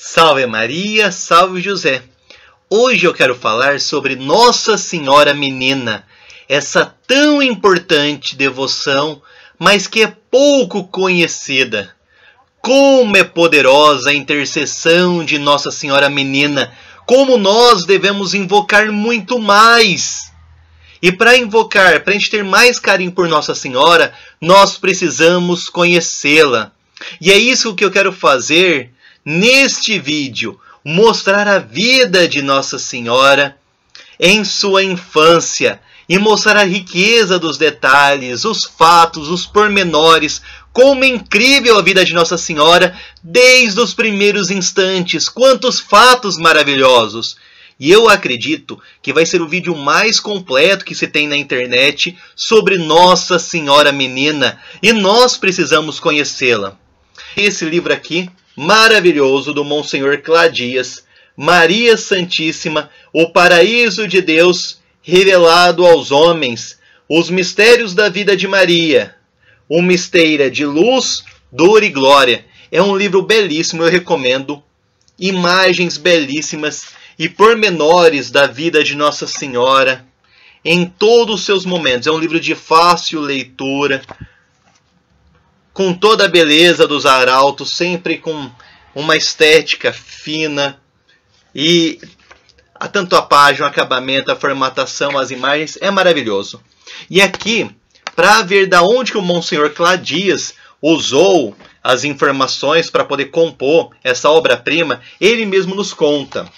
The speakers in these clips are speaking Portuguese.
Salve Maria, salve José. Hoje eu quero falar sobre Nossa Senhora Menina, essa tão importante devoção, mas que é pouco conhecida. Como é poderosa a intercessão de Nossa Senhora Menina, como nós devemos invocar muito mais. E para invocar, para a gente ter mais carinho por Nossa Senhora, nós precisamos conhecê-la. E é isso que eu quero fazer neste vídeo, mostrar a vida de Nossa Senhora em sua infância e mostrar a riqueza dos detalhes, os fatos, os pormenores, como é incrível a vida de Nossa Senhora desde os primeiros instantes, quantos fatos maravilhosos. E eu acredito que vai ser o vídeo mais completo que se tem na internet sobre Nossa Senhora Menina, e nós precisamos conhecê-la. Esse livro aqui, maravilhoso, do Monsenhor Cladias, Maria Santíssima, o paraíso de Deus revelado aos homens, os mistérios da vida de Maria, uma esteira de luz, dor e glória. É um livro belíssimo, eu recomendo. Imagens belíssimas e pormenores da vida de Nossa Senhora em todos os seus momentos. É um livro de fácil leitura, com toda a beleza dos arautos, sempre com uma estética fina, e tanto a página, o acabamento, a formatação, as imagens, é maravilhoso. E aqui, para ver da onde que o Monsenhor Cladias usou as informações para poder compor essa obra-prima, ele mesmo nos conta.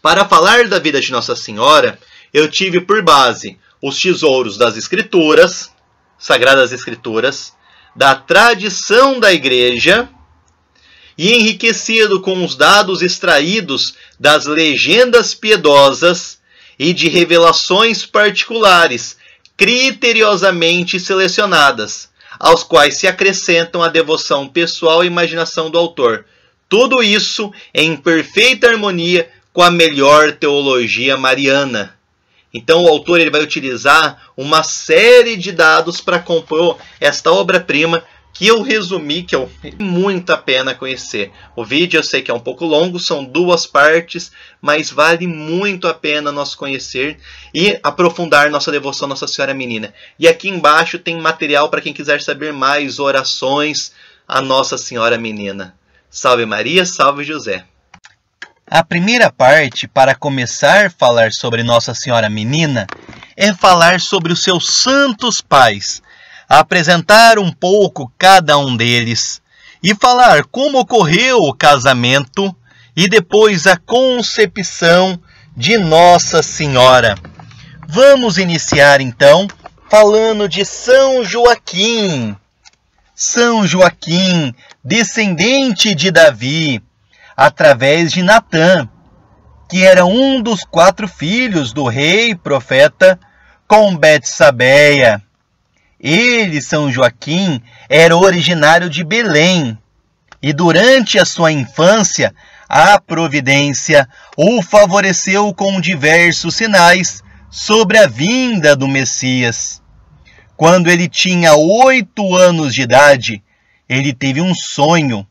Para falar da vida de Nossa Senhora, eu tive por base os tesouros das Escrituras, Sagradas Escrituras, da tradição da Igreja, e enriquecido com os dados extraídos das legendas piedosas e de revelações particulares, criteriosamente selecionadas, aos quais se acrescentam a devoção pessoal e imaginação do autor. Tudo isso em perfeita harmonia com a melhor teologia mariana. Então o autor ele vai utilizar uma série de dados para compor esta obra-prima, que eu resumi, que vale muito a pena conhecer. O vídeo eu sei que é um pouco longo, são 2 partes, mas vale muito a pena nós conhecer e aprofundar nossa devoção à Nossa Senhora Menina. E aqui embaixo tem material para quem quiser saber mais, orações à Nossa Senhora Menina. Salve Maria, salve José. A primeira parte, para começar a falar sobre Nossa Senhora Menina, é falar sobre os seus santos pais, apresentar um pouco cada um deles e falar como ocorreu o casamento e depois a concepção de Nossa Senhora. Vamos iniciar então falando de São Joaquim. São Joaquim, descendente de Davi, através de Natã, que era um dos 4 filhos do rei profeta com Betsabeia. Ele, São Joaquim, era originário de Belém, e durante a sua infância, a providência o favoreceu com diversos sinais sobre a vinda do Messias. Quando ele tinha 8 anos de idade, ele teve um sonho,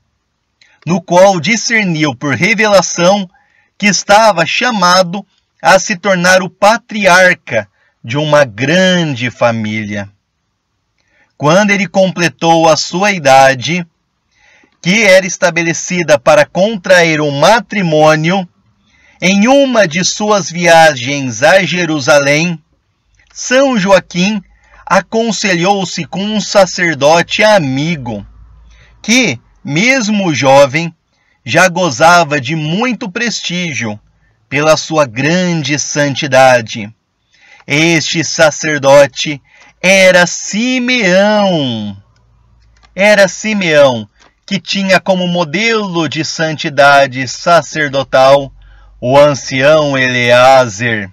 no qual discerniu por revelação que estava chamado a se tornar o patriarca de uma grande família. Quando ele completou a sua idade, que era estabelecida para contrair um matrimônio, em uma de suas viagens a Jerusalém, São Joaquim aconselhou-se com um sacerdote amigo, que, mesmo jovem, já gozava de muito prestígio pela sua grande santidade. Este sacerdote era Simeão. Era Simeão, que tinha como modelo de santidade sacerdotal o ancião Eleazer.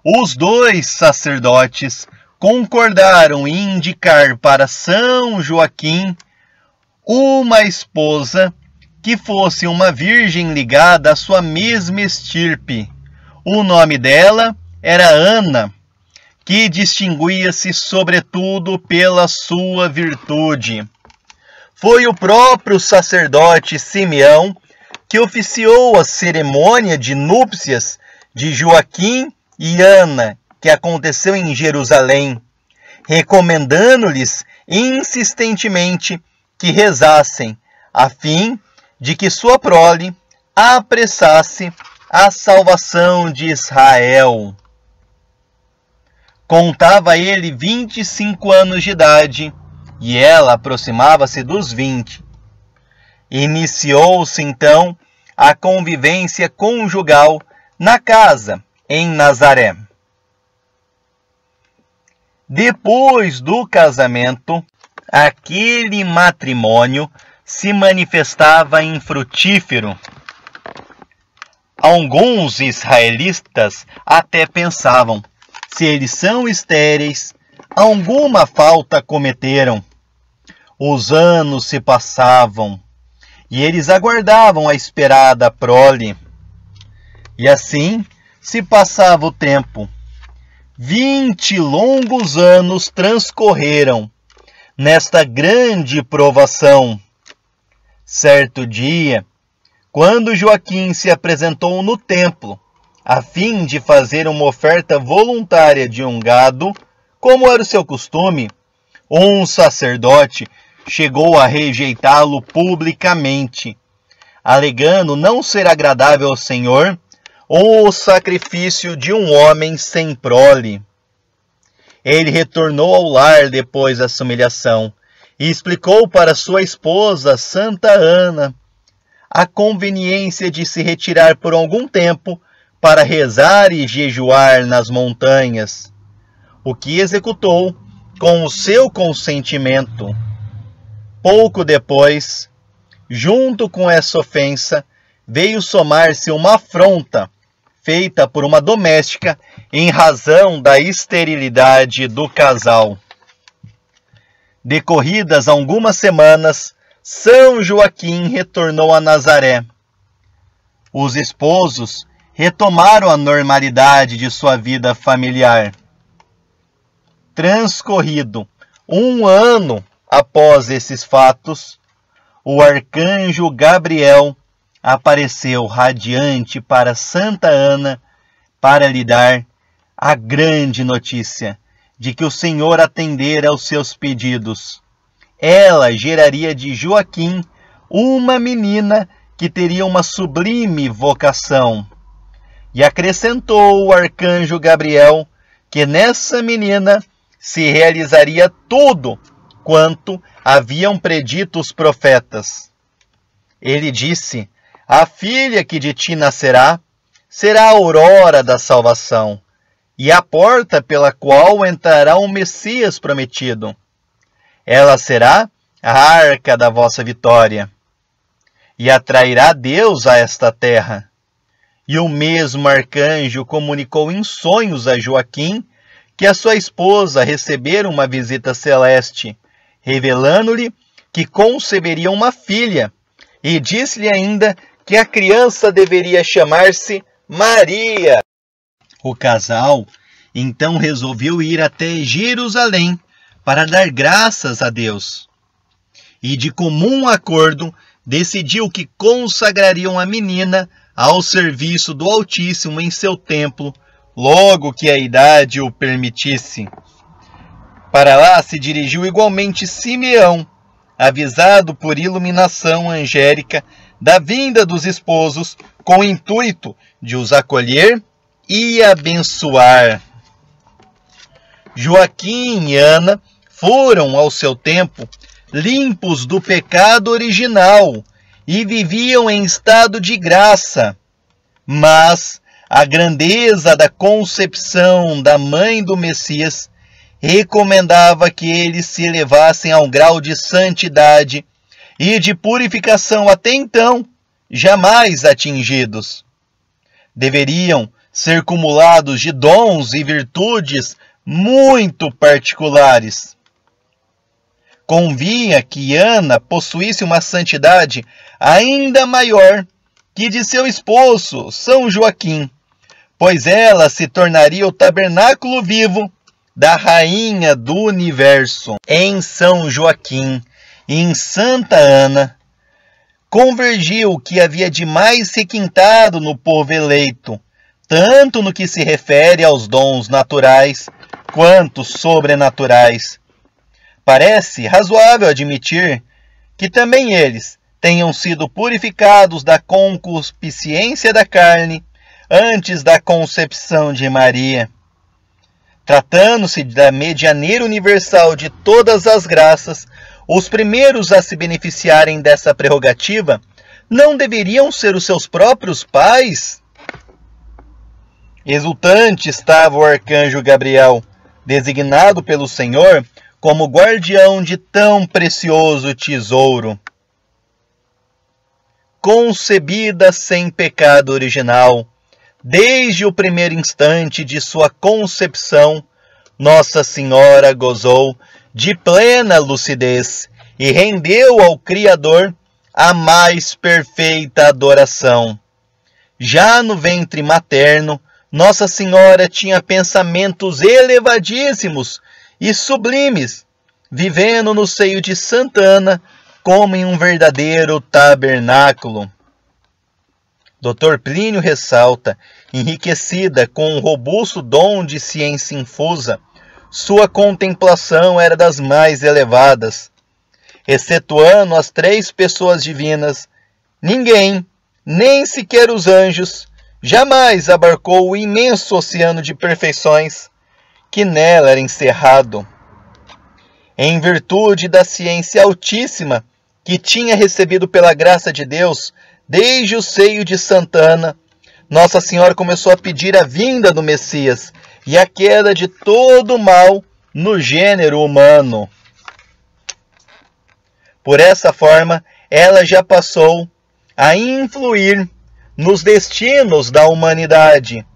Os 2 sacerdotes concordaram em indicar para São Joaquim uma esposa que fosse uma virgem ligada à sua mesma estirpe. O nome dela era Ana, que distinguia-se sobretudo pela sua virtude. foi o próprio sacerdote Simeão que oficiou a cerimônia de núpcias de Joaquim e Ana, que aconteceu em Jerusalém, recomendando-lhes insistentemente que rezassem, a fim de que sua prole apressasse a salvação de Israel. Contava ele 25 anos de idade, e ela aproximava-se dos 20. Iniciou-se então a convivência conjugal na casa, em Nazaré. Depois do casamento, aquele matrimônio se manifestava infrutífero. Alguns israelitas até pensavam: se eles são estéreis, alguma falta cometeram. Os anos se passavam, e eles aguardavam a esperada prole. E assim se passava o tempo. 20 longos anos transcorreram nesta grande provação. Certo dia, quando Joaquim se apresentou no templo, a fim de fazer uma oferta voluntária de um gado, como era o seu costume, um sacerdote chegou a rejeitá-lo publicamente, alegando não ser agradável ao Senhor o sacrifício de um homem sem prole. Ele retornou ao lar depois dessa humilhação e explicou para sua esposa, Santa Ana, a conveniência de se retirar por algum tempo para rezar e jejuar nas montanhas, o que executou com o seu consentimento. Pouco depois, junto com essa ofensa, veio somar-se uma afronta feita por uma doméstica em razão da esterilidade do casal. Decorridas algumas semanas, São Joaquim retornou a Nazaré. Os esposos retomaram a normalidade de sua vida familiar. Transcorrido 1 ano após esses fatos, o arcanjo Gabriel apareceu radiante para Santa Ana para lhe dar a grande notícia de que o Senhor atendera aos seus pedidos. Ela geraria de Joaquim uma menina que teria uma sublime vocação. E acrescentou o arcanjo Gabriel que nessa menina se realizaria tudo quanto haviam predito os profetas. Ele disse: a filha que de ti nascerá será a aurora da salvação e a porta pela qual entrará o Messias prometido. Ela será a arca da vossa vitória e atrairá Deus a esta terra. E o mesmo arcanjo comunicou em sonhos a Joaquim que a sua esposa recebera uma visita celeste, revelando-lhe que conceberia uma filha, e disse-lhe ainda que a criança deveria chamar-se Maria. O casal então resolveu ir até Jerusalém para dar graças a Deus. E de comum acordo decidiu que consagrariam a menina ao serviço do Altíssimo em seu templo, logo que a idade o permitisse. Para lá se dirigiu igualmente Simeão, avisado por iluminação angélica da vinda dos esposos, com o intuito de os acolher e abençoar. Joaquim e Ana foram, ao seu tempo, limpos do pecado original e viviam em estado de graça. Mas a grandeza da concepção da mãe do Messias recomendava que eles se elevassem ao grau de santidade e de purificação até então jamais atingidos. Deveriam ser cumulados de dons e virtudes muito particulares. Convinha que Ana possuísse uma santidade ainda maior que de seu esposo, São Joaquim, pois ela se tornaria o tabernáculo vivo da Rainha do Universo. Em São Joaquim e em Santa Ana, convergiu o que havia de mais requintado no povo eleito, tanto no que se refere aos dons naturais quanto sobrenaturais. Parece razoável admitir que também eles tenham sido purificados da concupiscência da carne antes da concepção de Maria. Tratando-se da medianeira universal de todas as graças, os primeiros a se beneficiarem dessa prerrogativa não deveriam ser os seus próprios pais? Exultante estava o arcanjo Gabriel, designado pelo Senhor como guardião de tão precioso tesouro. Concebida sem pecado original, desde o primeiro instante de sua concepção, Nossa Senhora gozou de plena lucidez e rendeu ao Criador a mais perfeita adoração. Já no ventre materno, Nossa Senhora tinha pensamentos elevadíssimos e sublimes, vivendo no seio de Santa Ana como em um verdadeiro tabernáculo. Dr. Plínio ressalta, enriquecida com um robusto dom de ciência infusa, sua contemplação era das mais elevadas. Excetuando as 3 pessoas divinas, ninguém, nem sequer os anjos, jamais abarcou o imenso oceano de perfeições que nela era encerrado. Em virtude da ciência altíssima que tinha recebido pela graça de Deus desde o seio de Santa Ana, Nossa Senhora começou a pedir a vinda do Messias e a queda de todo o mal no gênero humano. Por essa forma, ela já passou a influir nos destinos da humanidade.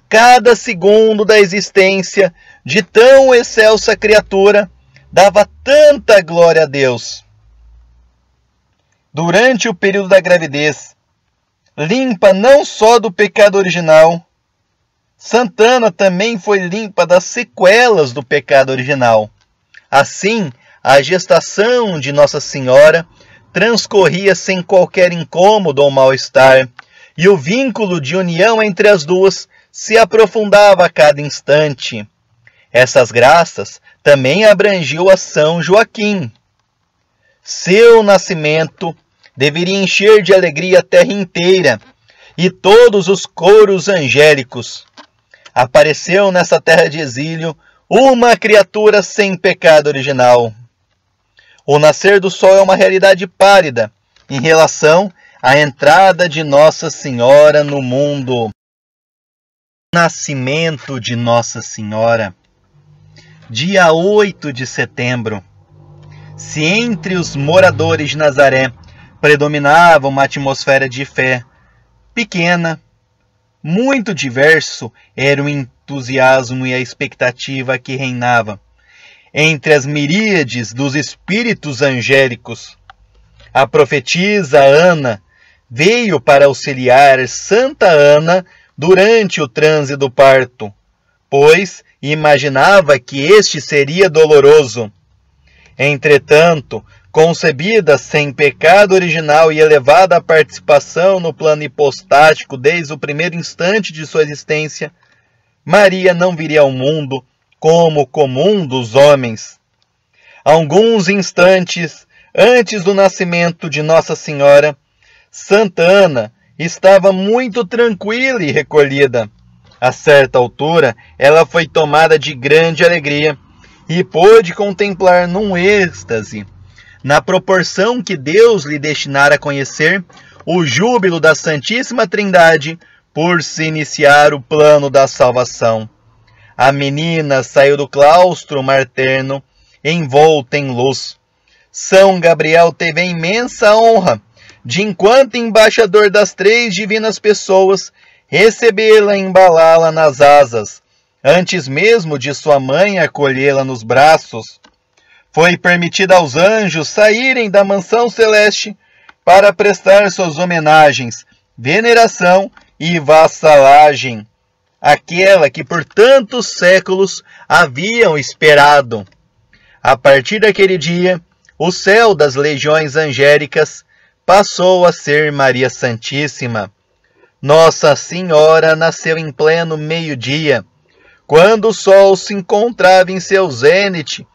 Cada segundo da existência de tão excelsa criatura dava tanta glória a Deus. Durante o período da gravidez, limpa não só do pecado original, Santa Ana também foi limpa das sequelas do pecado original. Assim, a gestação de Nossa Senhora transcorria sem qualquer incômodo ou mal-estar, e o vínculo de união entre as duas se aprofundava a cada instante. Essas graças também abrangiam a São Joaquim. Seu nascimento deveria encher de alegria a terra inteira e todos os coros angélicos. Apareceu nessa terra de exílio uma criatura sem pecado original. O nascer do sol é uma realidade pálida em relação à entrada de Nossa Senhora no mundo. Nascimento de Nossa Senhora. Dia 8 de setembro. Se entre os moradores de Nazaré predominava uma atmosfera de fé pequena, muito diverso era o entusiasmo e a expectativa que reinava entre as miríades dos espíritos angélicos. A profetisa Ana veio para auxiliar Santa Ana durante o transe do parto, pois imaginava que este seria doloroso. Entretanto, concebida sem pecado original e elevada à participação no plano hipostático desde o primeiro instante de sua existência, Maria não viria ao mundo como o comum dos homens. Alguns instantes antes do nascimento de Nossa Senhora, Santa Ana estava muito tranquila e recolhida. A certa altura, ela foi tomada de grande alegria e pôde contemplar num êxtase, na proporção que Deus lhe destinara a conhecer, o júbilo da Santíssima Trindade por se iniciar o plano da salvação. A menina saiu do claustro materno, envolta em luz. São Gabriel teve a imensa honra de, enquanto embaixador das 3 divinas pessoas, recebê-la e embalá-la nas asas, antes mesmo de sua mãe acolhê-la nos braços. Foi permitido aos anjos saírem da mansão celeste para prestar suas homenagens, veneração e vassalagem, aquela que por tantos séculos haviam esperado. A partir daquele dia, o céu das legiões angélicas passou a ser Maria Santíssima. Nossa Senhora nasceu em pleno meio-dia, quando o sol se encontrava em seu zênite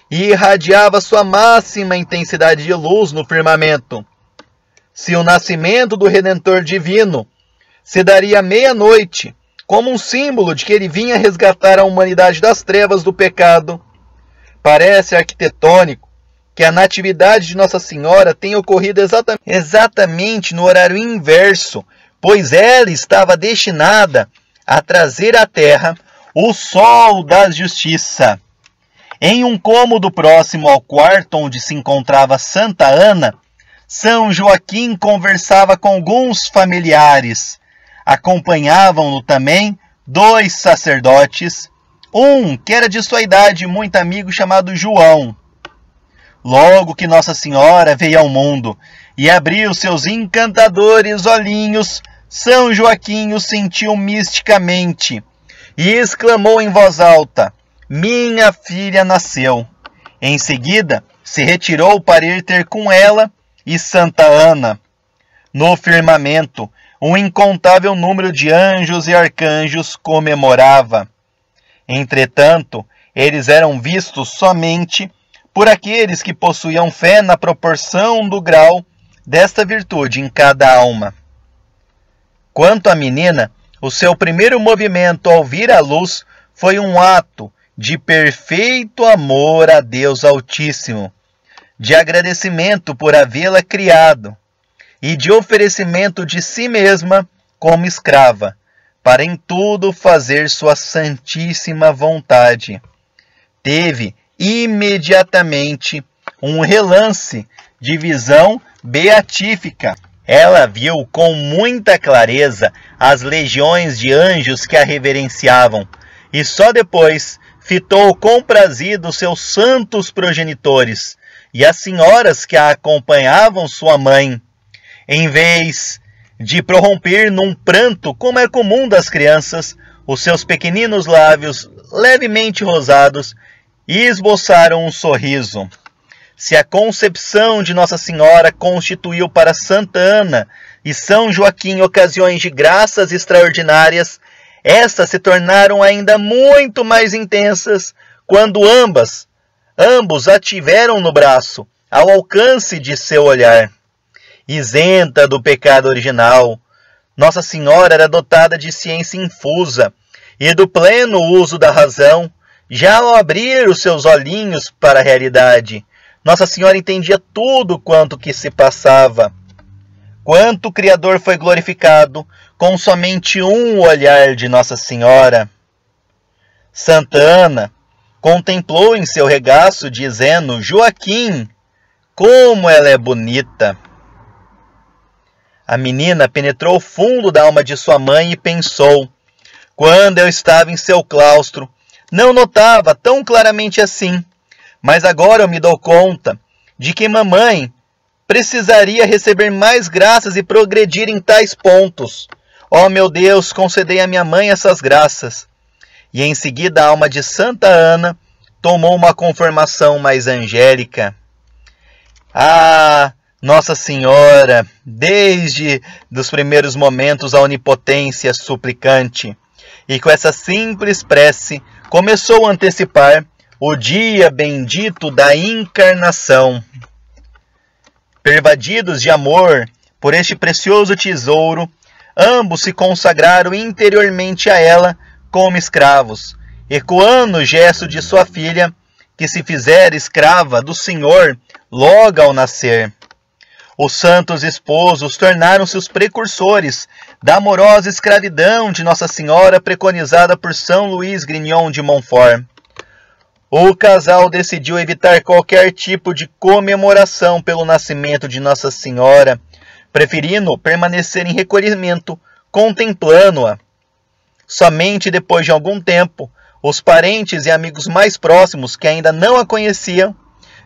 e irradiava sua máxima intensidade de luz no firmamento. Se o nascimento do Redentor Divino se daria à meia-noite, como um símbolo de que ele vinha resgatar a humanidade das trevas do pecado, parece arquitetônico que a natividade de Nossa Senhora tenha ocorrido exatamente no horário inverso, pois ela estava destinada a trazer à terra o sol da justiça. Em um cômodo próximo ao quarto onde se encontrava Santa Ana, São Joaquim conversava com alguns familiares. Acompanhavam-no também 2 sacerdotes, um que era de sua idade muito amigo chamado João. Logo que Nossa Senhora veio ao mundo e abriu seus encantadores olhinhos, São Joaquim o sentiu misticamente e exclamou em voz alta: "Minha filha nasceu." Em seguida, se retirou para ir ter com ela e Santa Ana. No firmamento, um incontável número de anjos e arcanjos comemorava. Entretanto, eles eram vistos somente por aqueles que possuíam fé na proporção do grau desta virtude em cada alma. Quanto à menina, o seu primeiro movimento ao vir à luz foi um ato de perfeito amor a Deus Altíssimo, de agradecimento por havê-la criado e de oferecimento de si mesma como escrava, para em tudo fazer sua santíssima vontade. Teve imediatamente um relance de visão beatífica. Ela viu com muita clareza as legiões de anjos que a reverenciavam, e só depois fitou comprazido seus santos progenitores e as senhoras que a acompanhavam sua mãe. Em vez de prorromper num pranto, como é comum das crianças, os seus pequeninos lábios, levemente rosados, esboçaram um sorriso. Se a concepção de Nossa Senhora constituiu para Santa Ana e São Joaquim ocasiões de graças extraordinárias, essas se tornaram ainda muito mais intensas quando ambos a tiveram no braço, ao alcance de seu olhar. Isenta do pecado original, Nossa Senhora era dotada de ciência infusa e do pleno uso da razão. Já ao abrir os seus olhinhos para a realidade, Nossa Senhora entendia tudo quanto que se passava. Quanto o Criador foi glorificado com somente um olhar de Nossa Senhora. Santa Ana contemplou em seu regaço, dizendo: "Joaquim, como ela é bonita!" A menina penetrou o fundo da alma de sua mãe e pensou: quando eu estava em seu claustro, não notava tão claramente assim, mas agora eu me dou conta de que mamãe precisaria receber mais graças e progredir em tais pontos. Ó meu Deus, concedei a minha mãe essas graças. E em seguida a alma de Santa Ana tomou uma conformação mais angélica. Ah, Nossa Senhora, desde os primeiros momentos a onipotência suplicante, e com essa simples prece começou a antecipar o dia bendito da encarnação. Pervadidos de amor por este precioso tesouro, ambos se consagraram interiormente a ela como escravos, ecoando o gesto de sua filha, que se fizera escrava do Senhor logo ao nascer. Os santos esposos tornaram-se os precursores da amorosa escravidão de Nossa Senhora preconizada por São Luís Grignion de Montfort. O casal decidiu evitar qualquer tipo de comemoração pelo nascimento de Nossa Senhora, preferindo permanecer em recolhimento, contemplando-a. Somente depois de algum tempo, os parentes e amigos mais próximos, que ainda não a conheciam,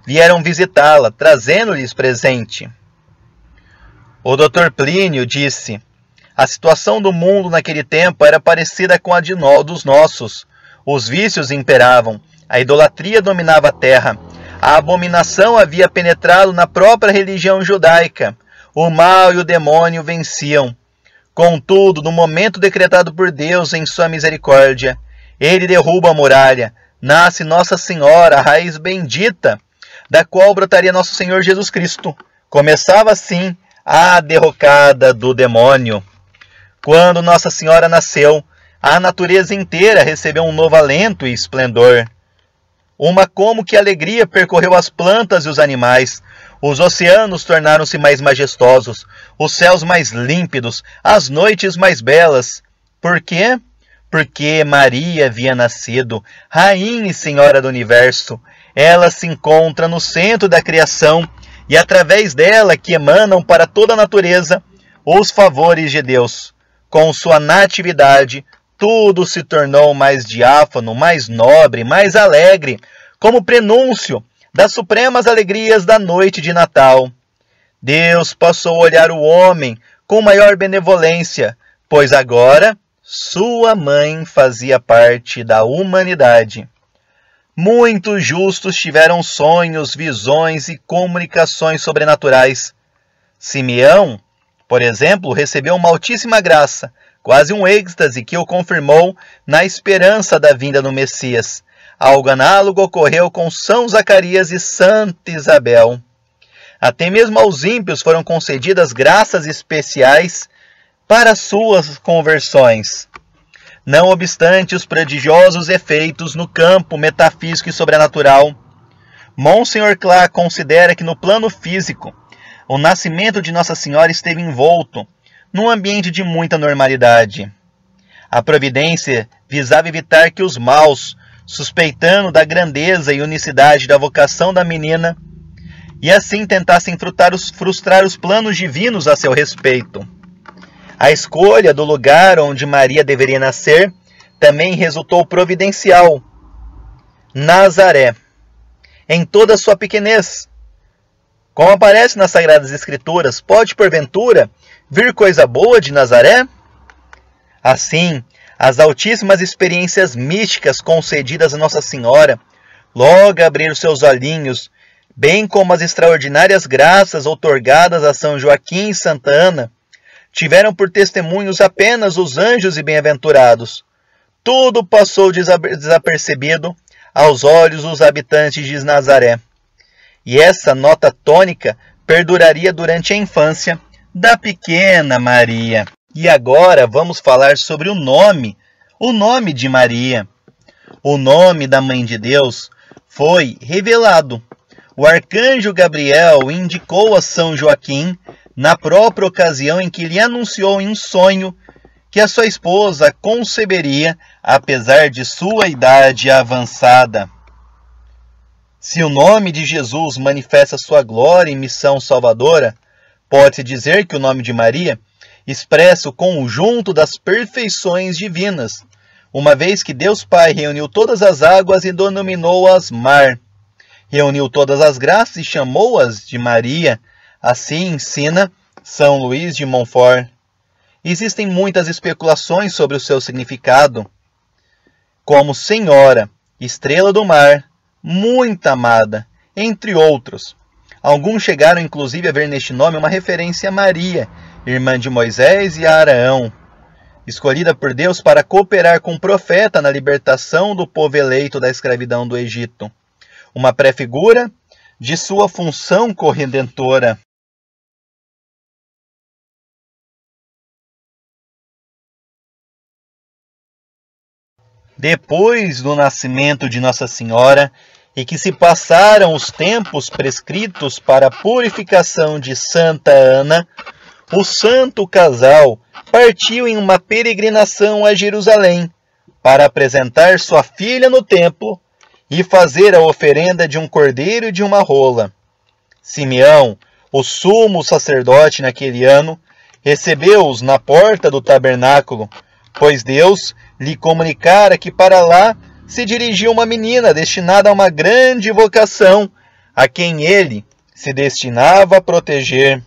vieram visitá-la, trazendo-lhes presente. O Dr. Plínio disse: a situação do mundo naquele tempo era parecida com a dos nossos. Os vícios imperavam, a idolatria dominava a terra, A abominação havia penetrado na própria religião judaica. O mal e o demônio venciam. Contudo, no momento decretado por Deus em sua misericórdia, ele derruba a muralha. Nasce Nossa Senhora, a raiz bendita, da qual brotaria nosso Senhor Jesus Cristo. Começava assim a derrocada do demônio. Quando Nossa Senhora nasceu, a natureza inteira recebeu um novo alento e esplendor. Uma como que alegria percorreu as plantas e os animais. Os oceanos tornaram-se mais majestosos, os céus mais límpidos, as noites mais belas. Por quê? Porque Maria havia nascido, Rainha e Senhora do Universo. Ela se encontra no centro da criação e através dela que emanam para toda a natureza os favores de Deus. Com sua natividade, tudo se tornou mais diáfano, mais nobre, mais alegre, como prenúncio das supremas alegrias da noite de Natal. Deus passou a olhar o homem com maior benevolência, pois agora sua mãe fazia parte da humanidade. Muitos justos tiveram sonhos, visões e comunicações sobrenaturais. Simeão, por exemplo, recebeu uma altíssima graça, quase um êxtase que o confirmou na esperança da vinda do Messias. Algo análogo ocorreu com São Zacarias e Santa Isabel. Até mesmo aos ímpios foram concedidas graças especiais para suas conversões. Não obstante os prodigiosos efeitos no campo metafísico e sobrenatural, Monsenhor Clá considera que no plano físico, o nascimento de Nossa Senhora esteve envolto num ambiente de muita normalidade. A providência visava evitar que os maus, suspeitando da grandeza e unicidade da vocação da menina, e assim tentassem frustrar os planos divinos a seu respeito. A escolha do lugar onde Maria deveria nascer também resultou providencial. Nazaré, em toda a sua pequenez. Como aparece nas Sagradas Escrituras, pode porventura vir coisa boa de Nazaré? Assim, as altíssimas experiências místicas concedidas a Nossa Senhora logo abriram seus olhinhos, bem como as extraordinárias graças outorgadas a São Joaquim e Santa Ana, tiveram por testemunhos apenas os anjos e bem-aventurados. Tudo passou desapercebido aos olhos dos habitantes de Nazaré. E essa nota tônica perduraria durante a infância da pequena Maria. E agora vamos falar sobre o nome de Maria. O nome da Mãe de Deus foi revelado. O arcanjo Gabriel indicou a São Joaquim na própria ocasião em que lhe anunciou em um sonho que a sua esposa conceberia, apesar de sua idade avançada. Se o nome de Jesus manifesta sua glória e missão salvadora, pode-se dizer que o nome de Maria expressa o conjunto das perfeições divinas, uma vez que Deus Pai reuniu todas as águas e denominou-as mar. Reuniu todas as graças e chamou-as de Maria. Assim ensina São Luís de Montfort. Existem muitas especulações sobre o seu significado, como Senhora, Estrela do Mar, Muito Amada, entre outros. Alguns chegaram inclusive a ver neste nome uma referência a Maria, irmã de Moisés e Araão, escolhida por Deus para cooperar com o profeta na libertação do povo eleito da escravidão do Egito. Uma pré-figura de sua função corredentora. Depois do nascimento de Nossa Senhora, e que se passaram os tempos prescritos para a purificação de Santa Ana, o santo casal partiu em uma peregrinação a Jerusalém para apresentar sua filha no templo e fazer a oferenda de um cordeiro e de uma rola. Simeão, o sumo sacerdote naquele ano, recebeu-os na porta do tabernáculo, pois Deus lhe comunicara que para lá se dirigia uma menina destinada a uma grande vocação, a quem ele se destinava a proteger.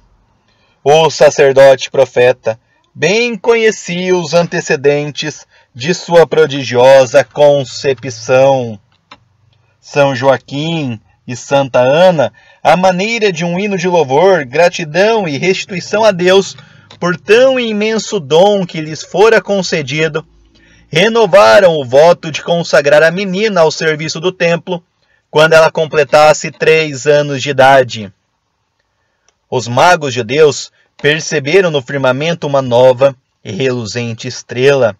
O sacerdote profeta bem conhecia os antecedentes de sua prodigiosa concepção. São Joaquim e Santa Ana, à maneira de um hino de louvor, gratidão e restituição a Deus por tão imenso dom que lhes fora concedido, renovaram o voto de consagrar a menina ao serviço do templo quando ela completasse 3 anos de idade. Os magos judeus perceberam no firmamento uma nova e reluzente estrela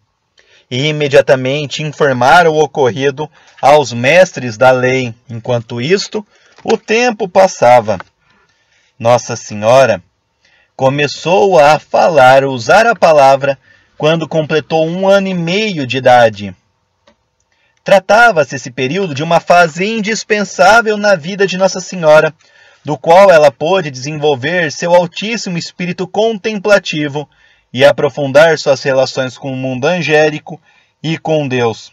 e imediatamente informaram o ocorrido aos mestres da lei. Enquanto isto, o tempo passava. Nossa Senhora começou a falar, a usar a palavra, quando completou 1 ano e meio de idade. Tratava-se esse período de uma fase indispensável na vida de Nossa Senhora, do qual ela pôde desenvolver seu altíssimo espírito contemplativo e aprofundar suas relações com o mundo angélico e com Deus.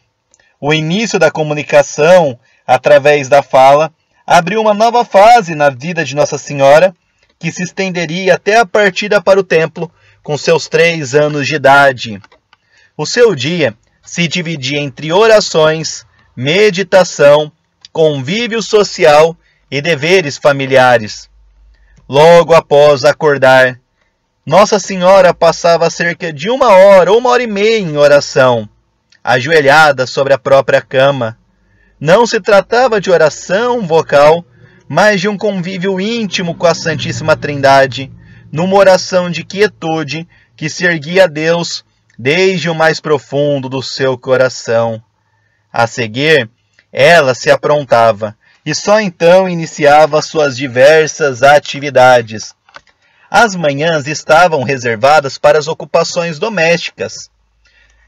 O início da comunicação, através da fala, abriu uma nova fase na vida de Nossa Senhora, que se estenderia até a partida para o templo, com seus 3 anos de idade. O seu dia se dividia entre orações, meditação, convívio social e deveres familiares. Logo após acordar, Nossa Senhora passava cerca de 1 hora ou 1h30 em oração, ajoelhada sobre a própria cama. Não se tratava de oração vocal, mas de um convívio íntimo com a Santíssima Trindade, numa oração de quietude que se erguia a Deus desde o mais profundo do seu coração. A seguir, ela se aprontava e só então iniciava suas diversas atividades. As manhãs estavam reservadas para as ocupações domésticas.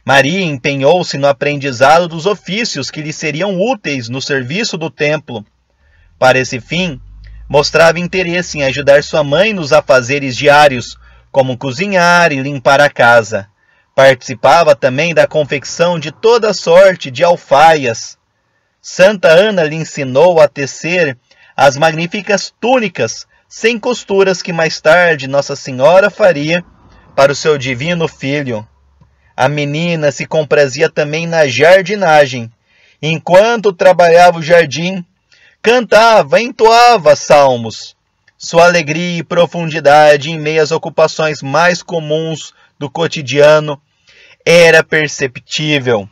Maria empenhou-se no aprendizado dos ofícios que lhe seriam úteis no serviço do templo. Para esse fim, mostrava interesse em ajudar sua mãe nos afazeres diários, como cozinhar e limpar a casa. Participava também da confecção de toda sorte de alfaias. Santa Ana lhe ensinou a tecer as magníficas túnicas sem costuras que mais tarde Nossa Senhora faria para o seu divino filho. A menina se comprazia também na jardinagem. Enquanto trabalhava o jardim, cantava, entoava salmos. Sua alegria e profundidade em meio às ocupações mais comuns do cotidiano era perceptível.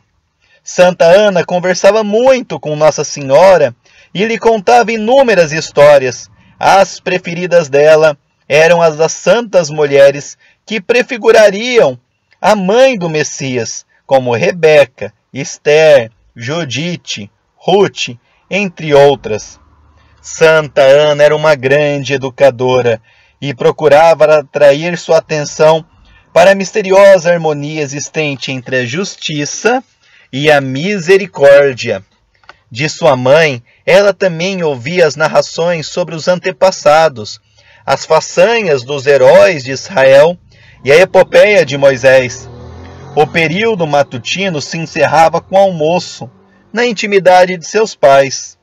Santa Ana conversava muito com Nossa Senhora e lhe contava inúmeras histórias. As preferidas dela eram as das santas mulheres que prefigurariam a mãe do Messias, como Rebeca, Esther, Judite, Ruth, entre outras. Santa Ana era uma grande educadora e procurava atrair sua atenção para a misteriosa harmonia existente entre a justiça e a misericórdia. De sua mãe, ela também ouvia as narrações sobre os antepassados, as façanhas dos heróis de Israel e a epopeia de Moisés. O período matutino se encerrava com o almoço, na intimidade de seus pais.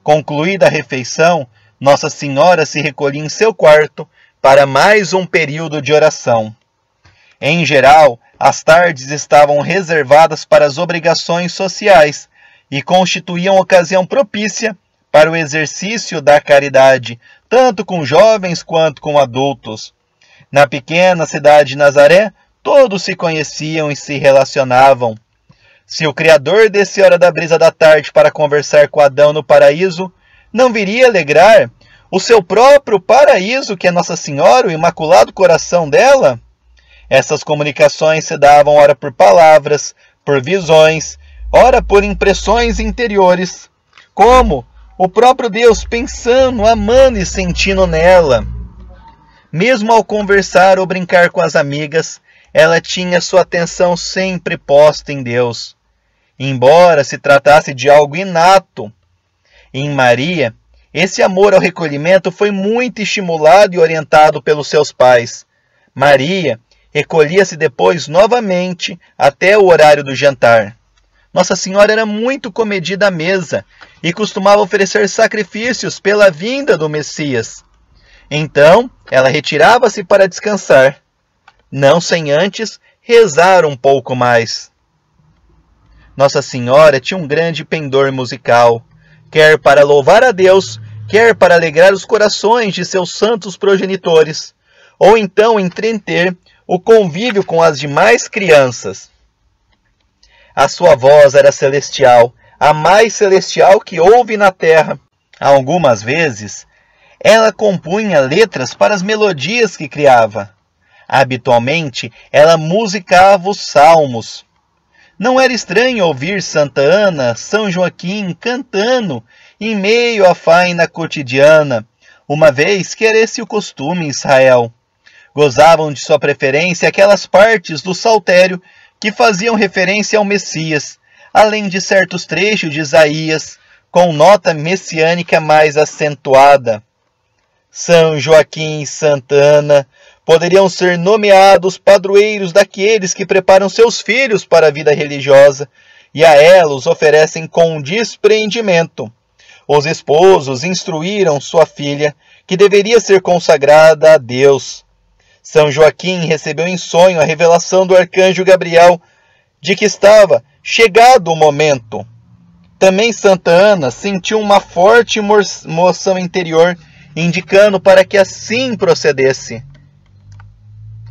Concluída a refeição, Nossa Senhora se recolhia em seu quarto para mais um período de oração. Em geral, as tardes estavam reservadas para as obrigações sociais e constituíam ocasião propícia para o exercício da caridade, tanto com jovens quanto com adultos. Na pequena cidade de Nazaré, todos se conheciam e se relacionavam. Se o Criador desce a hora da brisa da tarde para conversar com Adão no paraíso, não viria alegrar o seu próprio paraíso, que é Nossa Senhora, o Imaculado Coração dela? Essas comunicações se davam ora por palavras, por visões, ora por impressões interiores, como o próprio Deus pensando, amando e sentindo nela. Mesmo ao conversar ou brincar com as amigas, ela tinha sua atenção sempre posta em Deus. Embora se tratasse de algo inato em Maria, esse amor ao recolhimento foi muito estimulado e orientado pelos seus pais. Maria recolhia-se depois novamente até o horário do jantar. Nossa Senhora era muito comedida à mesa e costumava oferecer sacrifícios pela vinda do Messias. Então, ela retirava-se para descansar, não sem antes rezar um pouco mais. Nossa Senhora tinha um grande pendor musical. quer para louvar a Deus, quer para alegrar os corações de seus santos progenitores, ou então entreter o convívio com as demais crianças. A sua voz era celestial, a mais celestial que houve na terra. Algumas vezes, ela compunha letras para as melodias que criava. Habitualmente, ela musicava os salmos. Não era estranho ouvir Santa Ana, São Joaquim cantando em meio à faina cotidiana, uma vez que era esse o costume em Israel. Gozavam de sua preferência aquelas partes do saltério que faziam referência ao Messias, além de certos trechos de Isaías, com nota messiânica mais acentuada. São Joaquim e Santa Ana poderiam ser nomeados padroeiros daqueles que preparam seus filhos para a vida religiosa e a ela os oferecem com despreendimento. Os esposos instruíram sua filha, que deveria ser consagrada a Deus. São Joaquim recebeu em sonho a revelação do arcanjo Gabriel de que estava chegado o momento. Também Santa Ana sentiu uma forte moção interior, indicando para que assim procedesse.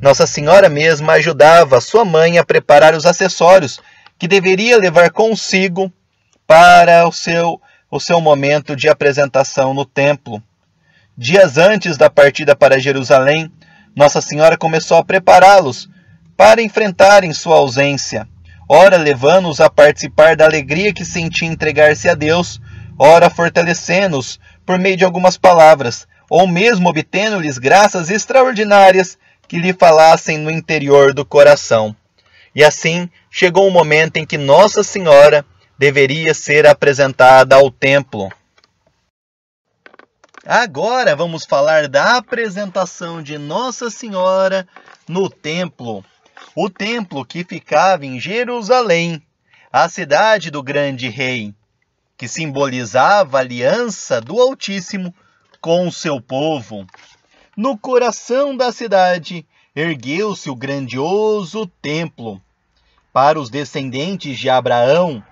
Nossa Senhora mesma ajudava sua mãe a preparar os acessórios que deveria levar consigo para o seu momento de apresentação no templo. Dias antes da partida para Jerusalém, Nossa Senhora começou a prepará-los para enfrentarem sua ausência, ora levando-os a participar da alegria que sentia entregar-se a Deus, ora fortalecendo-os por meio de algumas palavras, ou mesmo obtendo-lhes graças extraordinárias que lhe falassem no interior do coração. E assim chegou o momento em que Nossa Senhora deveria ser apresentada ao templo. Agora vamos falar da apresentação de Nossa Senhora no templo. O templo que ficava em Jerusalém, a cidade do grande rei, que simbolizava a aliança do Altíssimo com o seu povo. No coração da cidade ergueu-se o grandioso templo. Para os descendentes de Abraão,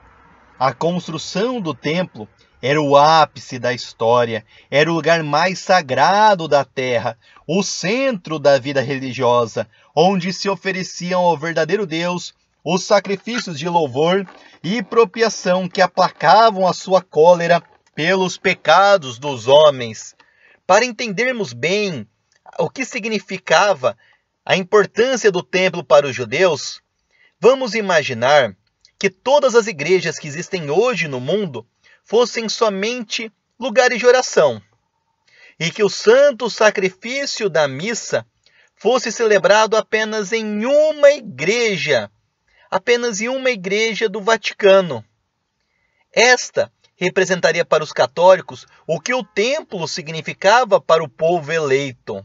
a construção do templo era o ápice da história, era o lugar mais sagrado da terra, o centro da vida religiosa, onde se ofereciam ao verdadeiro Deus os sacrifícios de louvor e propiação que aplacavam a sua cólera pelos pecados dos homens. Para entendermos bem o que significava a importância do templo para os judeus, vamos imaginar que todas as igrejas que existem hoje no mundo fossem somente lugares de oração, e que o santo sacrifício da missa fosse celebrado apenas em uma igreja do Vaticano. Esta representaria para os católicos o que o templo significava para o povo eleito.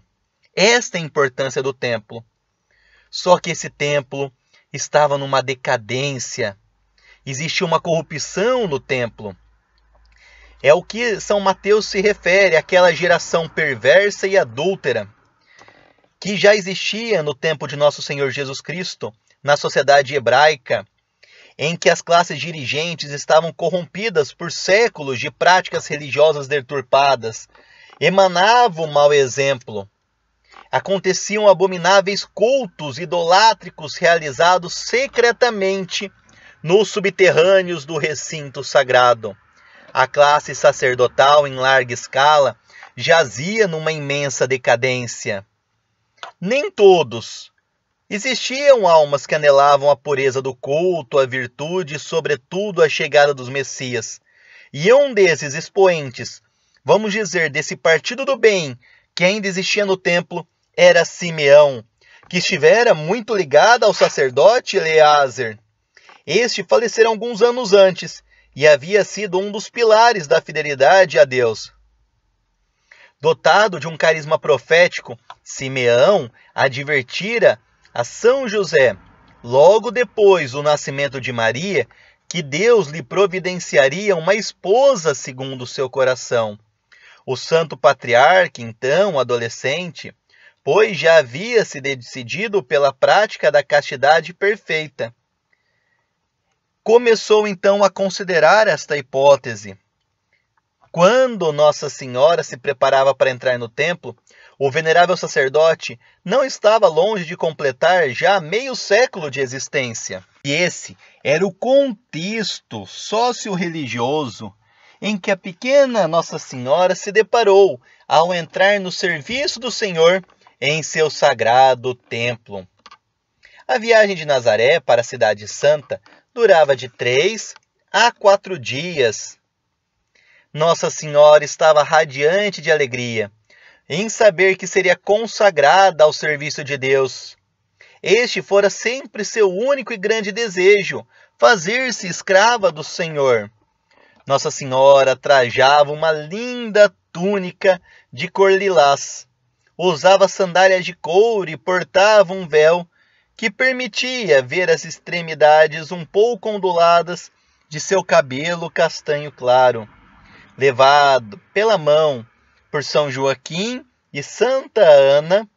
Esta é a importância do templo. Só que esse templo estava numa decadência. Existia uma corrupção no templo. É o que São Mateus se refere àquela geração perversa e adúltera que já existia no tempo de Nosso Senhor Jesus Cristo, na sociedade hebraica, em que as classes dirigentes estavam corrompidas por séculos de práticas religiosas deturpadas, emanava o mau exemplo. Aconteciam abomináveis cultos idolátricos realizados secretamente nos subterrâneos do recinto sagrado. A classe sacerdotal, em larga escala, jazia numa imensa decadência. Nem todos. Existiam almas que anelavam a pureza do culto, a virtude e, sobretudo, a chegada dos Messias. E um desses expoentes, vamos dizer, desse partido do bem, que ainda existia no templo, era Simeão, que estivera muito ligado ao sacerdote Eleázer. Este falecera alguns anos antes, e havia sido um dos pilares da fidelidade a Deus. Dotado de um carisma profético, Simeão advertira a São José, logo depois do nascimento de Maria, que Deus lhe providenciaria uma esposa segundo o seu coração. O santo patriarca, então adolescente, pois já havia se decidido pela prática da castidade perfeita, começou então a considerar esta hipótese. Quando Nossa Senhora se preparava para entrar no templo, o venerável sacerdote não estava longe de completar já meio século de existência. E esse era o contexto socio-religioso em que a pequena Nossa Senhora se deparou ao entrar no serviço do Senhor em seu sagrado templo. A viagem de Nazaré para a Cidade Santa durava de 3 a 4 dias. Nossa Senhora estava radiante de alegria em saber que seria consagrada ao serviço de Deus. Este fora sempre seu único e grande desejo, fazer-se escrava do Senhor. Nossa Senhora trajava uma linda túnica de cor lilás, usava sandálias de couro e portava um véu que permitia ver as extremidades um pouco onduladas de seu cabelo castanho claro. Levado pela mão por São Joaquim e Santa Ana,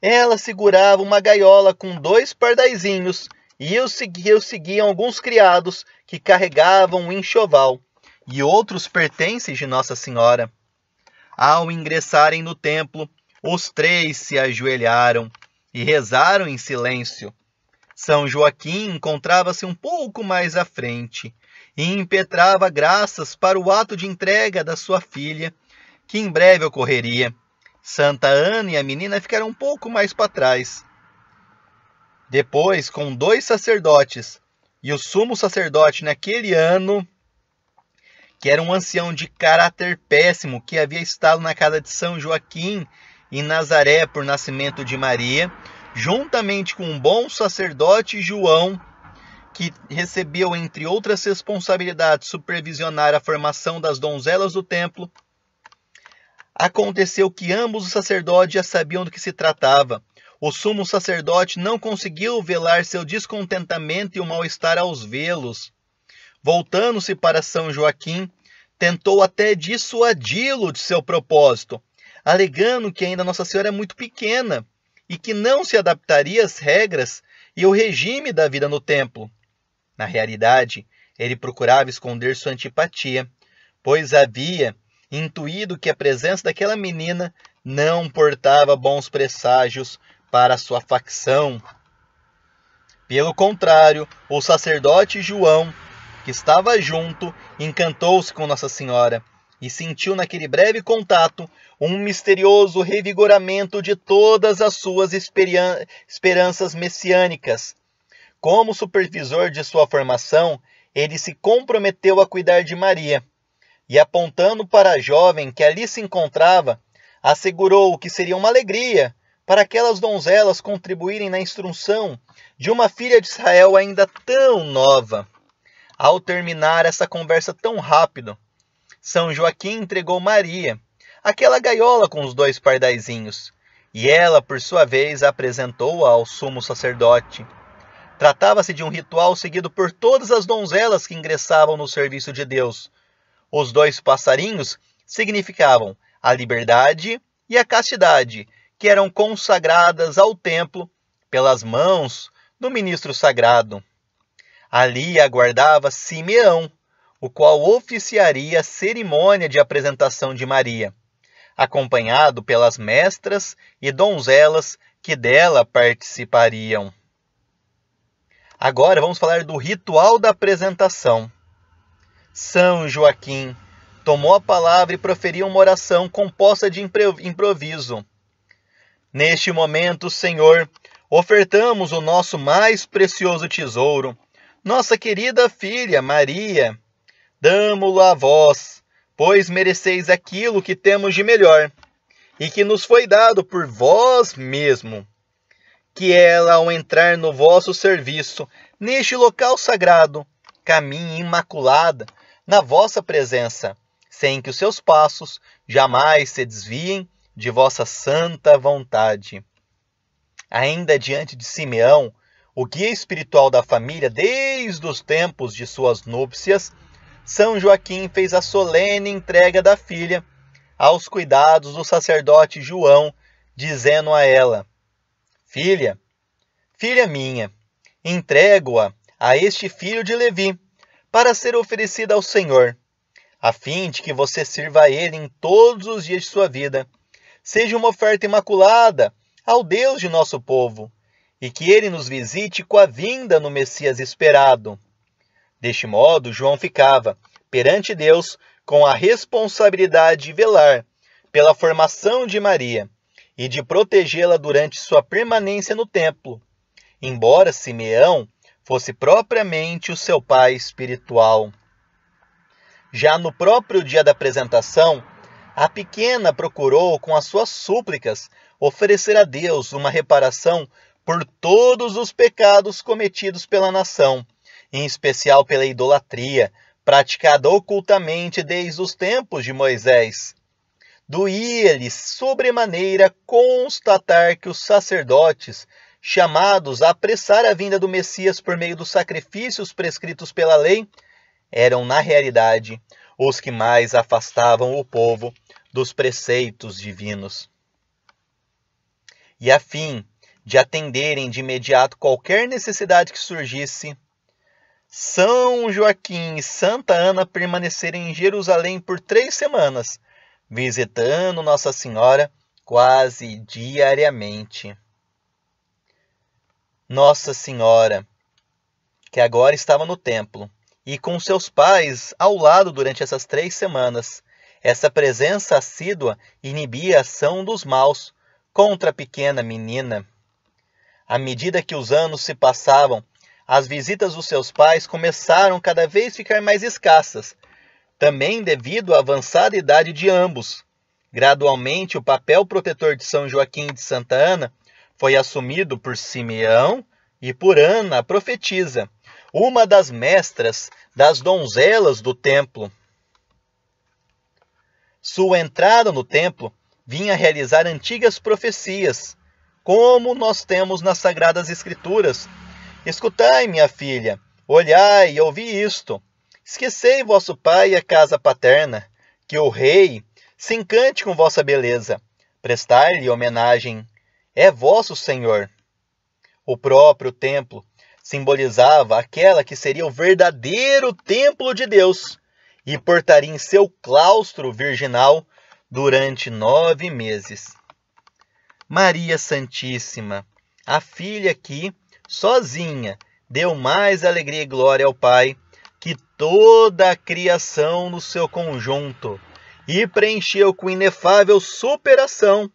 ela segurava uma gaiola com 2 pardaizinhos e eu seguiam alguns criados que carregavam um enxoval e outros pertences de Nossa Senhora. Ao ingressarem no templo, os 3 se ajoelharam e rezaram em silêncio. São Joaquim encontrava-se um pouco mais à frente e impetrava graças para o ato de entrega da sua filha, que em breve ocorreria. Santa Ana e a menina ficaram um pouco mais para trás. Depois, com 2 sacerdotes e o sumo sacerdote naquele ano, que era um ancião de caráter péssimo, que havia estado na casa de São Joaquim em Nazaré por nascimento de Maria, juntamente com um bom sacerdote João, que recebeu, entre outras responsabilidades, supervisionar a formação das donzelas do templo. Aconteceu que ambos os sacerdotes já sabiam do que se tratava. O sumo sacerdote não conseguiu velar seu descontentamento e o mal-estar aos vê-los. Voltando-se para São Joaquim, tentou até dissuadi-lo de seu propósito, alegando que ainda Nossa Senhora é muito pequena e que não se adaptaria às regras e ao regime da vida no templo. Na realidade, ele procurava esconder sua antipatia, pois havia intuído que a presença daquela menina não portava bons presságios para sua facção. Pelo contrário, o sacerdote João, que estava junto, encantou-se com Nossa Senhora e sentiu naquele breve contato um misterioso revigoramento de todas as suas esperanças messiânicas. Como supervisor de sua formação, ele se comprometeu a cuidar de Maria, e apontando para a jovem que ali se encontrava, assegurou que seria uma alegria para aquelas donzelas contribuírem na instrução de uma filha de Israel ainda tão nova. Ao terminar essa conversa tão rápido, São Joaquim entregou Maria aquela gaiola com os 2 pardaizinhos, e ela, por sua vez, apresentou-a ao sumo sacerdote. Tratava-se de um ritual seguido por todas as donzelas que ingressavam no serviço de Deus. Os 2 passarinhos significavam a liberdade e a castidade, que eram consagradas ao templo pelas mãos do ministro sagrado. Ali aguardava Simeão, o qual oficiaria a cerimônia de apresentação de Maria, acompanhado pelas mestras e donzelas que dela participariam. Agora vamos falar do ritual da apresentação. São Joaquim tomou a palavra e proferiu uma oração composta de improviso. Neste momento, Senhor, ofertamos o nosso mais precioso tesouro, nossa querida filha Maria. Damo-lo a vós, pois mereceis aquilo que temos de melhor, e que nos foi dado por vós mesmo. Que ela, ao entrar no vosso serviço, neste local sagrado, caminhe imaculada na vossa presença, sem que os seus passos jamais se desviem de vossa santa vontade. Ainda diante de Simeão, o guia espiritual da família desde os tempos de suas núpcias, São Joaquim fez a solene entrega da filha aos cuidados do sacerdote João, dizendo a ela: Filha, filha minha, entrego-a a este filho de Levi, para ser oferecida ao Senhor. a fim de que você sirva a Ele em todos os dias de sua vida. Seja uma oferta imaculada ao Deus de nosso povo, e que Ele nos visite com a vinda no Messias esperado. Deste modo, João ficava, perante Deus, com a responsabilidade de velar pela formação de Maria e de protegê-la durante sua permanência no templo, embora Simeão fosse propriamente o seu pai espiritual. Já no próprio dia da apresentação, a pequena procurou, com as suas súplicas, oferecer a Deus uma reparação por todos os pecados cometidos pela nação, em especial pela idolatria, praticada ocultamente desde os tempos de Moisés. Doía-lhe sobremaneira constatar que os sacerdotes, chamados a apressar a vinda do Messias por meio dos sacrifícios prescritos pela lei, eram, na realidade, os que mais afastavam o povo dos preceitos divinos. E a fim de atenderem de imediato qualquer necessidade que surgisse, São Joaquim e Santa Ana permaneceram em Jerusalém por 3 semanas, visitando Nossa Senhora quase diariamente. Nossa Senhora, que agora estava no templo, e com seus pais ao lado durante essas 3 semanas, essa presença assídua inibia a ação dos maus contra a pequena menina. À medida que os anos se passavam, as visitas dos seus pais começaram cada vez a ficar mais escassas, também devido à avançada idade de ambos. Gradualmente, o papel protetor de São Joaquim e de Santa Ana foi assumido por Simeão e por Ana, a profetisa, uma das mestras das donzelas do templo. Sua entrada no templo vinha realizar antigas profecias, como nós temos nas Sagradas Escrituras. Escutai, minha filha, olhai e ouvi isto. Esquecei vosso pai e a casa paterna, que o rei se encante com vossa beleza. Prestai-lhe homenagem, é vosso Senhor. O próprio templo simbolizava aquela que seria o verdadeiro templo de Deus e portaria em seu claustro virginal durante 9 meses. Maria Santíssima, a filha que, sozinha, deu mais alegria e glória ao Pai que toda a criação no seu conjunto, e preencheu com inefável superação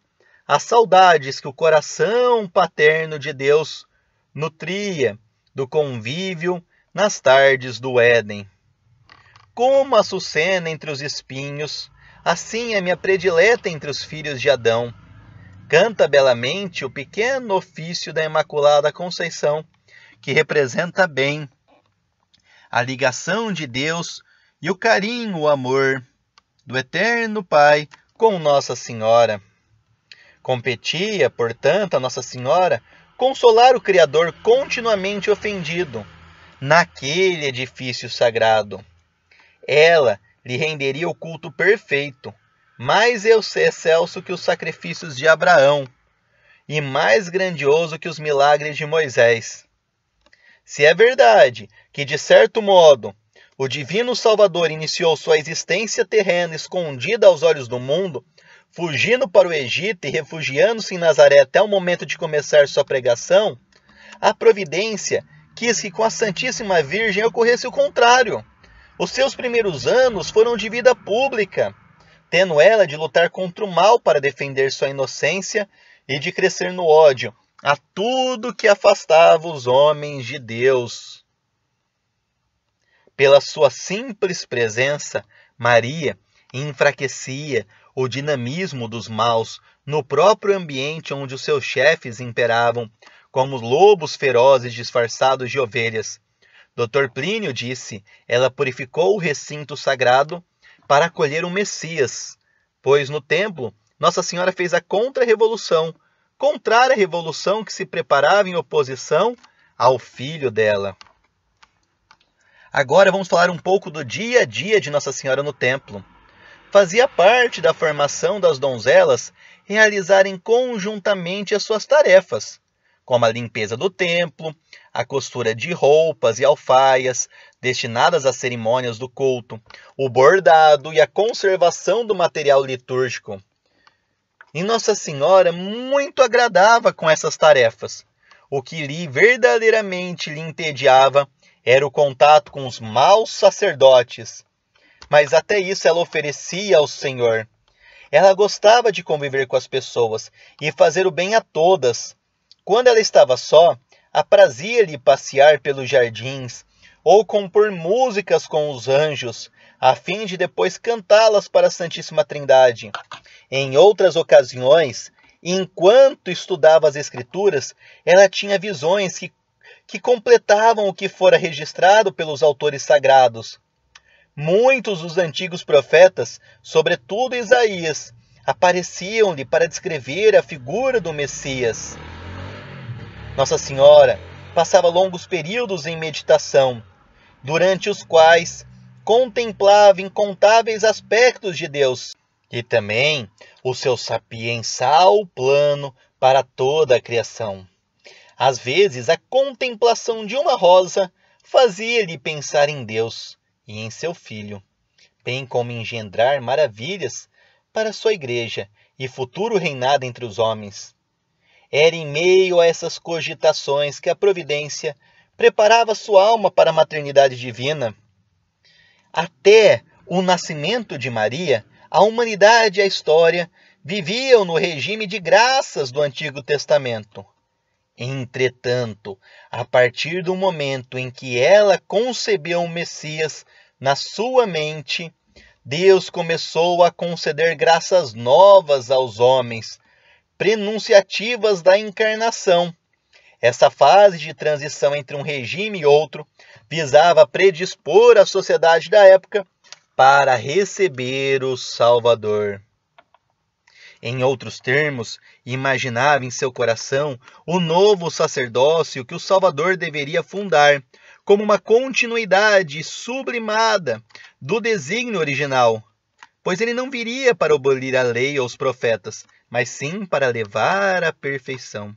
as saudades que o coração paterno de Deus nutria do convívio nas tardes do Éden. Como a açucena entre os espinhos, assim é minha predileta entre os filhos de Adão. Canta belamente o pequeno ofício da Imaculada Conceição, que representa bem a ligação de Deus e o carinho, o amor do Eterno Pai com Nossa Senhora. Competia, portanto, a Nossa Senhora consolar o Criador continuamente ofendido naquele edifício sagrado. Ela lhe renderia o culto perfeito, mais excelso que os sacrifícios de Abraão e mais grandioso que os milagres de Moisés. Se é verdade que, de certo modo, o Divino Salvador iniciou sua existência terrena escondida aos olhos do mundo, fugindo para o Egito e refugiando-se em Nazaré até o momento de começar sua pregação, a providência quis que com a Santíssima Virgem ocorresse o contrário. Os seus primeiros anos foram de vida pública, tendo ela de lutar contra o mal para defender sua inocência e de crescer no ódio a tudo que afastava os homens de Deus. Pela sua simples presença, Maria enfraquecia o dinamismo dos maus no próprio ambiente onde os seus chefes imperavam, como lobos ferozes disfarçados de ovelhas. Dr. Plínio disse, ela purificou o recinto sagrado para acolher o Messias, pois no templo Nossa Senhora fez a contra-revolução, contrária à revolução que se preparava em oposição ao filho dela. Agora vamos falar um pouco do dia a dia de Nossa Senhora no templo. Fazia parte da formação das donzelas realizarem conjuntamente as suas tarefas, como a limpeza do templo, a costura de roupas e alfaias destinadas às cerimônias do culto, o bordado e a conservação do material litúrgico. E Nossa Senhora muito agradava com essas tarefas. O que verdadeiramente lhe entediava era o contato com os maus sacerdotes. Mas até isso ela oferecia ao Senhor. Ela gostava de conviver com as pessoas e fazer o bem a todas. Quando ela estava só, aprazia-lhe passear pelos jardins ou compor músicas com os anjos, a fim de depois cantá-las para a Santíssima Trindade. Em outras ocasiões, enquanto estudava as Escrituras, ela tinha visões que completavam o que fora registrado pelos autores sagrados. Muitos dos antigos profetas, sobretudo Isaías, apareciam-lhe para descrever a figura do Messias. Nossa Senhora passava longos períodos em meditação, durante os quais contemplava incontáveis aspectos de Deus e também o seu sapiensal plano para toda a criação. Às vezes, a contemplação de uma rosa fazia-lhe pensar em Deus e em seu Filho, bem como engendrar maravilhas para sua igreja e futuro reinado entre os homens. Era em meio a essas cogitações que a providência preparava sua alma para a maternidade divina. Até o nascimento de Maria, a humanidade e a história viviam no regime de graças do Antigo Testamento. Entretanto, a partir do momento em que ela concebeu o Messias na sua mente, Deus começou a conceder graças novas aos homens, prenunciativas da encarnação. Essa fase de transição entre um regime e outro visava predispor a sociedade da época para receber o Salvador. Em outros termos, imaginava em seu coração o novo sacerdócio que o Salvador deveria fundar, como uma continuidade sublimada do desígnio original, pois ele não viria para abolir a lei ou os profetas, mas sim para levar à perfeição.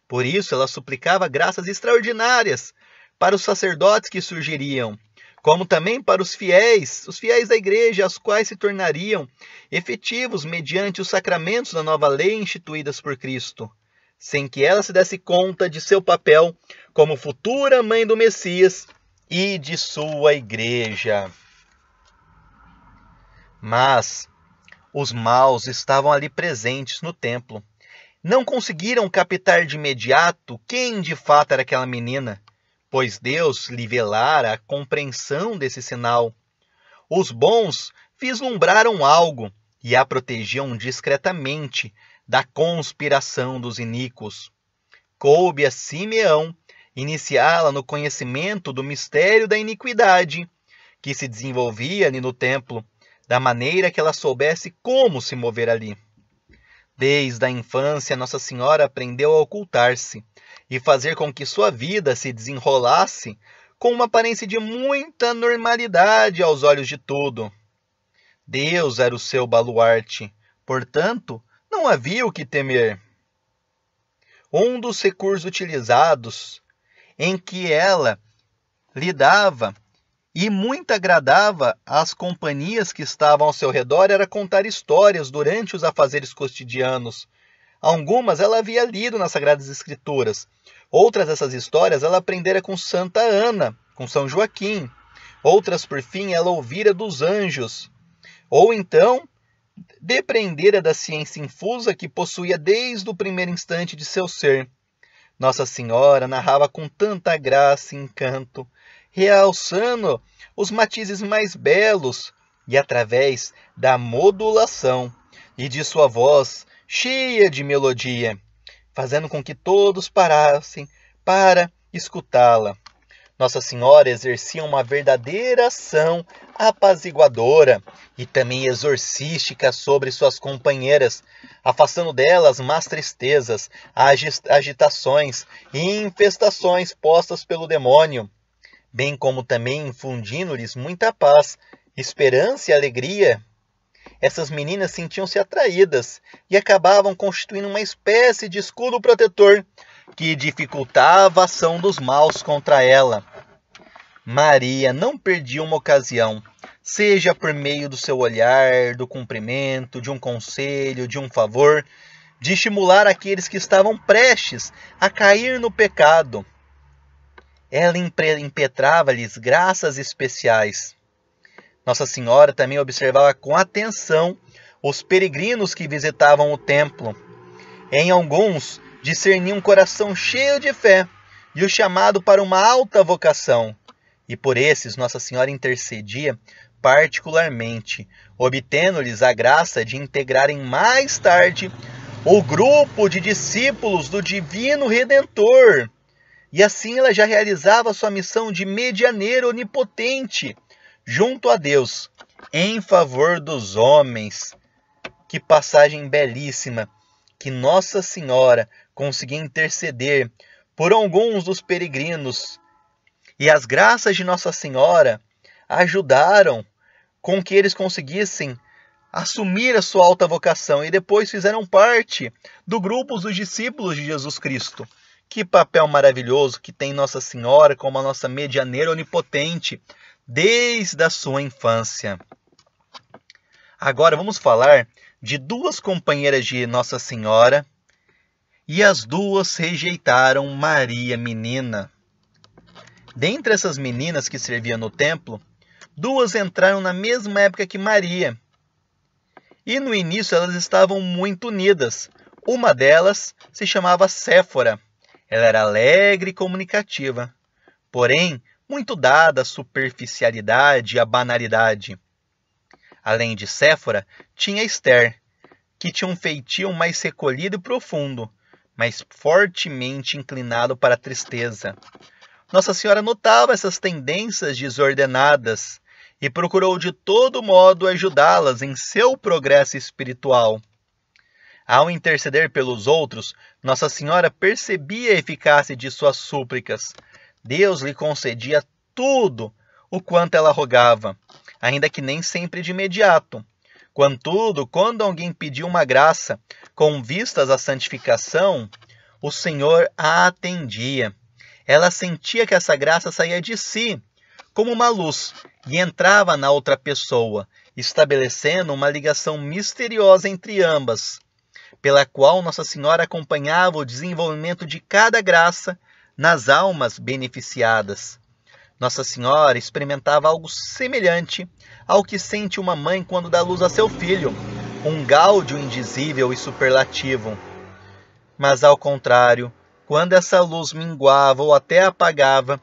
Por isso, ela suplicava graças extraordinárias para os sacerdotes que surgiriam, como também para os fiéis da igreja, os quais se tornariam efetivos mediante os sacramentos da nova lei instituídas por Cristo, sem que ela se desse conta de seu papel como futura mãe do Messias e de sua igreja. Mas os maus estavam ali presentes no templo. Não conseguiram captar de imediato quem de fato era aquela menina, pois Deus lhe velara a compreensão desse sinal. Os bons vislumbraram algo e a protegiam discretamente da conspiração dos iníquos. Coube a Simeão iniciá-la no conhecimento do mistério da iniquidade, que se desenvolvia ali no templo, da maneira que ela soubesse como se mover ali. Desde a infância, Nossa Senhora aprendeu a ocultar-se e fazer com que sua vida se desenrolasse com uma aparência de muita normalidade aos olhos de tudo. Deus era o seu baluarte, portanto, não havia o que temer. Um dos recursos utilizados em que ela lidava e muito agradava às companhias que estavam ao seu redor era contar histórias durante os afazeres cotidianos. Algumas ela havia lido nas Sagradas Escrituras. Outras dessas histórias ela aprendera com Santa Ana, com São Joaquim. Outras, por fim, ela ouvira dos anjos. Ou então, depreendera da ciência infusa que possuía desde o primeiro instante de seu ser. Nossa Senhora narrava com tanta graça e encanto, realçando os matizes mais belos e através da modulação e de sua voz cheia de melodia, fazendo com que todos parassem para escutá-la. Nossa Senhora exercia uma verdadeira ação apaziguadora e também exorcística sobre suas companheiras, afastando delas más tristezas, agitações e infestações postas pelo demônio, bem como também infundindo-lhes muita paz, esperança e alegria. Essas meninas sentiam-se atraídas e acabavam constituindo uma espécie de escudo protetor que dificultava a ação dos maus contra ela. Maria não perdia uma ocasião, seja por meio do seu olhar, do cumprimento, de um conselho, de um favor, de estimular aqueles que estavam prestes a cair no pecado. Ela impetrava-lhes graças especiais. Nossa Senhora também observava com atenção os peregrinos que visitavam o templo. Em alguns, discernia um coração cheio de fé e o chamado para uma alta vocação. E por esses Nossa Senhora intercedia particularmente, obtendo-lhes a graça de integrarem mais tarde o grupo de discípulos do Divino Redentor. E assim ela já realizava sua missão de medianeira onipotente junto a Deus, em favor dos homens. Que passagem belíssima, que Nossa Senhora conseguia interceder por alguns dos peregrinos. E as graças de Nossa Senhora ajudaram com que eles conseguissem assumir a sua alta vocação e depois fizeram parte do grupo dos discípulos de Jesus Cristo. Que papel maravilhoso que tem Nossa Senhora como a nossa medianeira onipotente desde a sua infância. Agora vamos falar de duas companheiras de Nossa Senhora e as duas rejeitaram Maria menina. Dentre essas meninas que serviam no templo, duas entraram na mesma época que Maria. E no início elas estavam muito unidas. Uma delas se chamava Séfora. Ela era alegre e comunicativa, porém muito dada à superficialidade e à banalidade. Além de Séfora, tinha Esther, que tinha um feitio mais recolhido e profundo, mas fortemente inclinado para a tristeza. Nossa Senhora notava essas tendências desordenadas e procurou de todo modo ajudá-las em seu progresso espiritual. Ao interceder pelos outros, Nossa Senhora percebia a eficácia de suas súplicas. Deus lhe concedia tudo o quanto ela rogava, ainda que nem sempre de imediato. Contudo, quando alguém pediu uma graça com vistas à santificação, o Senhor a atendia. Ela sentia que essa graça saía de si, como uma luz, e entrava na outra pessoa, estabelecendo uma ligação misteriosa entre ambas, pela qual Nossa Senhora acompanhava o desenvolvimento de cada graça nas almas beneficiadas. Nossa Senhora experimentava algo semelhante ao que sente uma mãe quando dá luz a seu filho, um gáudio indizível e superlativo. Mas ao contrário, quando essa luz minguava ou até apagava,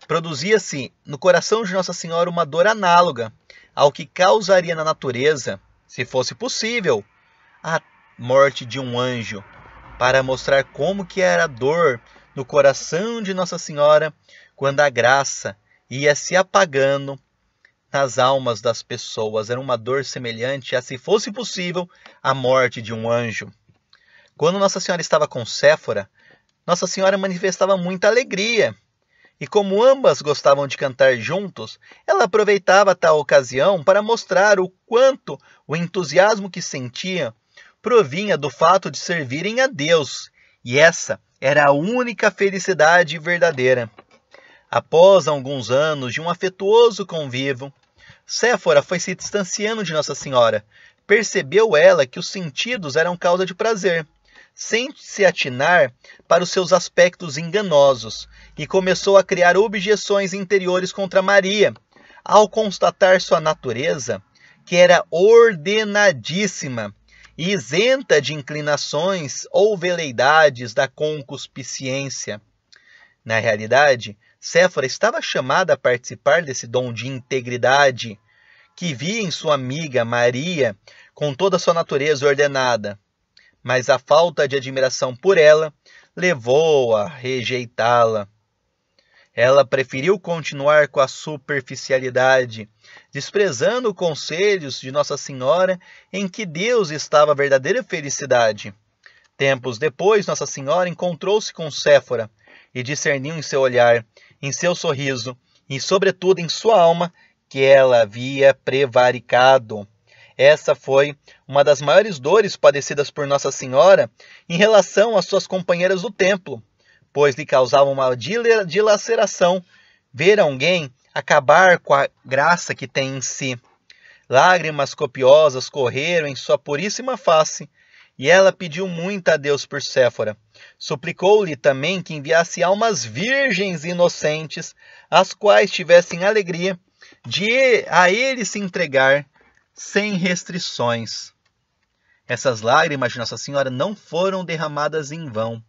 produzia-se no coração de Nossa Senhora uma dor análoga ao que causaria na natureza, se fosse possível, a morte de um anjo, para mostrar como que era a dor no coração de Nossa Senhora quando a graça ia se apagando nas almas das pessoas. Era uma dor semelhante a, se fosse possível, a morte de um anjo. Quando Nossa Senhora estava com Séfora, Nossa Senhora manifestava muita alegria. E como ambas gostavam de cantar juntos, ela aproveitava tal ocasião para mostrar o quanto o entusiasmo que sentia provinha do fato de servirem a Deus, e essa era a única felicidade verdadeira. Após alguns anos de um afetuoso convívio, Séfora foi se distanciando de Nossa Senhora. Percebeu ela que os sentidos eram causa de prazer, sem se atinar para os seus aspectos enganosos, e começou a criar objeções interiores contra Maria, ao constatar sua natureza, que era ordenadíssima, e isenta de inclinações ou veleidades da concupiscência. Na realidade, Séfora estava chamada a participar desse dom de integridade que via em sua amiga Maria com toda a sua natureza ordenada, mas a falta de admiração por ela levou-a a rejeitá-la. Ela preferiu continuar com a superficialidade, desprezando conselhos de Nossa Senhora em que Deus estava a verdadeira felicidade. Tempos depois, Nossa Senhora encontrou-se com Séfora e discerniu em seu olhar, em seu sorriso e, sobretudo, em sua alma, que ela havia prevaricado. Essa foi uma das maiores dores padecidas por Nossa Senhora em relação às suas companheiras do templo, pois lhe causava uma dilaceração ver alguém acabar com a graça que tem em si. Lágrimas copiosas correram em sua puríssima face, e ela pediu muito a Deus por Séfora. Suplicou-lhe também que enviasse almas virgens inocentes, as quais tivessem alegria de a ele se entregar sem restrições. Essas lágrimas de Nossa Senhora não foram derramadas em vão.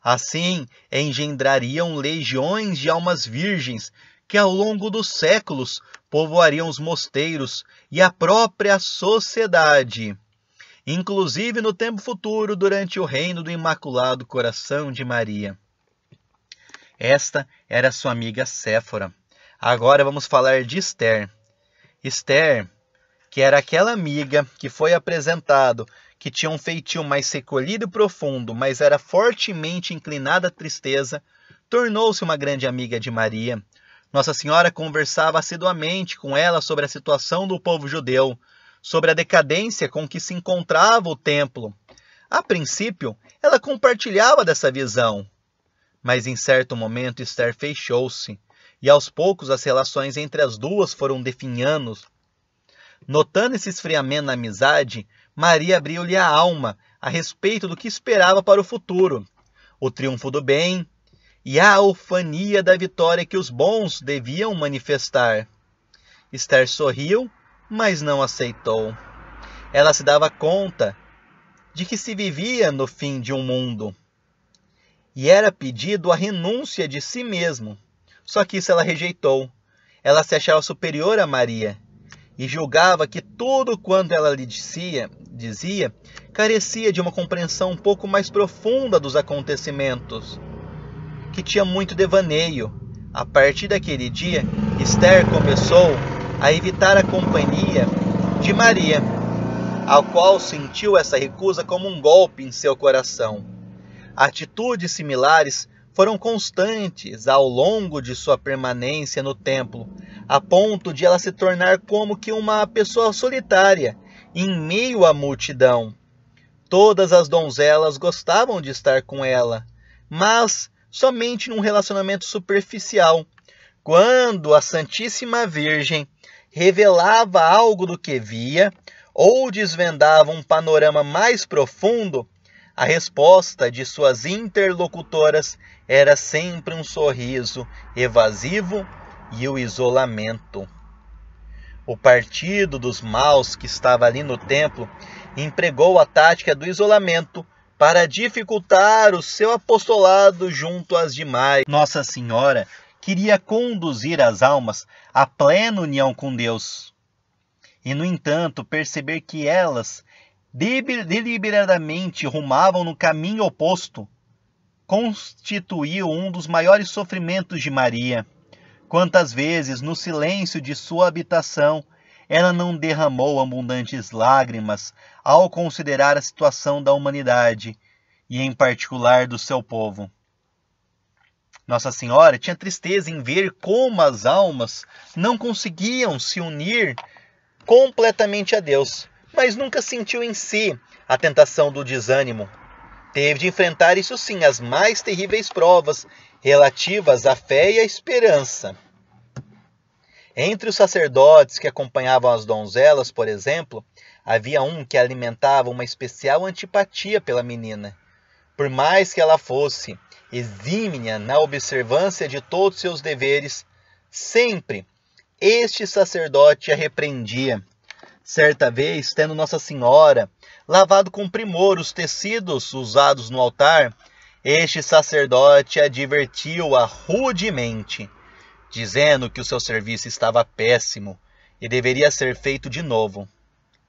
Assim, engendrariam legiões de almas virgens que ao longo dos séculos povoariam os mosteiros e a própria sociedade, inclusive no tempo futuro, durante o reino do Imaculado Coração de Maria. Esta era sua amiga Séfora. Agora vamos falar de Esther. Esther, que era aquela amiga que foi apresentado, que tinha um feitio mais recolhido e profundo, mas era fortemente inclinada à tristeza, tornou-se uma grande amiga de Maria. Nossa Senhora conversava assiduamente com ela sobre a situação do povo judeu, sobre a decadência com que se encontrava o templo. A princípio, ela compartilhava dessa visão, mas em certo momento Esther fechou-se, e aos poucos as relações entre as duas foram definhando. Notando esse esfriamento na amizade, Maria abriu-lhe a alma a respeito do que esperava para o futuro, o triunfo do bem e a ufania da vitória que os bons deviam manifestar. Esther sorriu, mas não aceitou. Ela se dava conta de que se vivia no fim de um mundo, e era pedido a renúncia de si mesmo. Só que isso ela rejeitou. Ela se achava superior a Maria, e julgava que tudo quanto ela lhe dizia carecia de uma compreensão um pouco mais profunda dos acontecimentos, que tinha muito devaneio. A partir daquele dia, Esther começou a evitar a companhia de Maria, ao qual sentiu essa recusa como um golpe em seu coração. Atitudes similares foram constantes ao longo de sua permanência no templo, a ponto de ela se tornar como que uma pessoa solitária, em meio à multidão. Todas as donzelas gostavam de estar com ela, mas somente num relacionamento superficial. Quando a Santíssima Virgem revelava algo do que via, ou desvendava um panorama mais profundo, a resposta de suas interlocutoras era sempre um sorriso evasivo e o isolamento. O partido dos maus que estava ali no templo empregou a tática do isolamento para dificultar o seu apostolado junto às demais. Nossa Senhora queria conduzir as almas à plena união com Deus. E, no entanto, perceber que elas deliberadamente rumavam no caminho oposto constituiu um dos maiores sofrimentos de Maria. Quantas vezes, no silêncio de sua habitação, ela não derramou abundantes lágrimas ao considerar a situação da humanidade, e em particular do seu povo. Nossa Senhora tinha tristeza em ver como as almas não conseguiam se unir completamente a Deus, mas nunca sentiu em si a tentação do desânimo. Teve de enfrentar, isso sim, as mais terríveis provas relativas à fé e à esperança. Entre os sacerdotes que acompanhavam as donzelas, por exemplo, havia um que alimentava uma especial antipatia pela menina. Por mais que ela fosse exímia na observância de todos seus deveres, sempre este sacerdote a repreendia. Certa vez, tendo Nossa Senhora lavado com primor os tecidos usados no altar, este sacerdote advertiu-a rudemente, dizendo que o seu serviço estava péssimo e deveria ser feito de novo.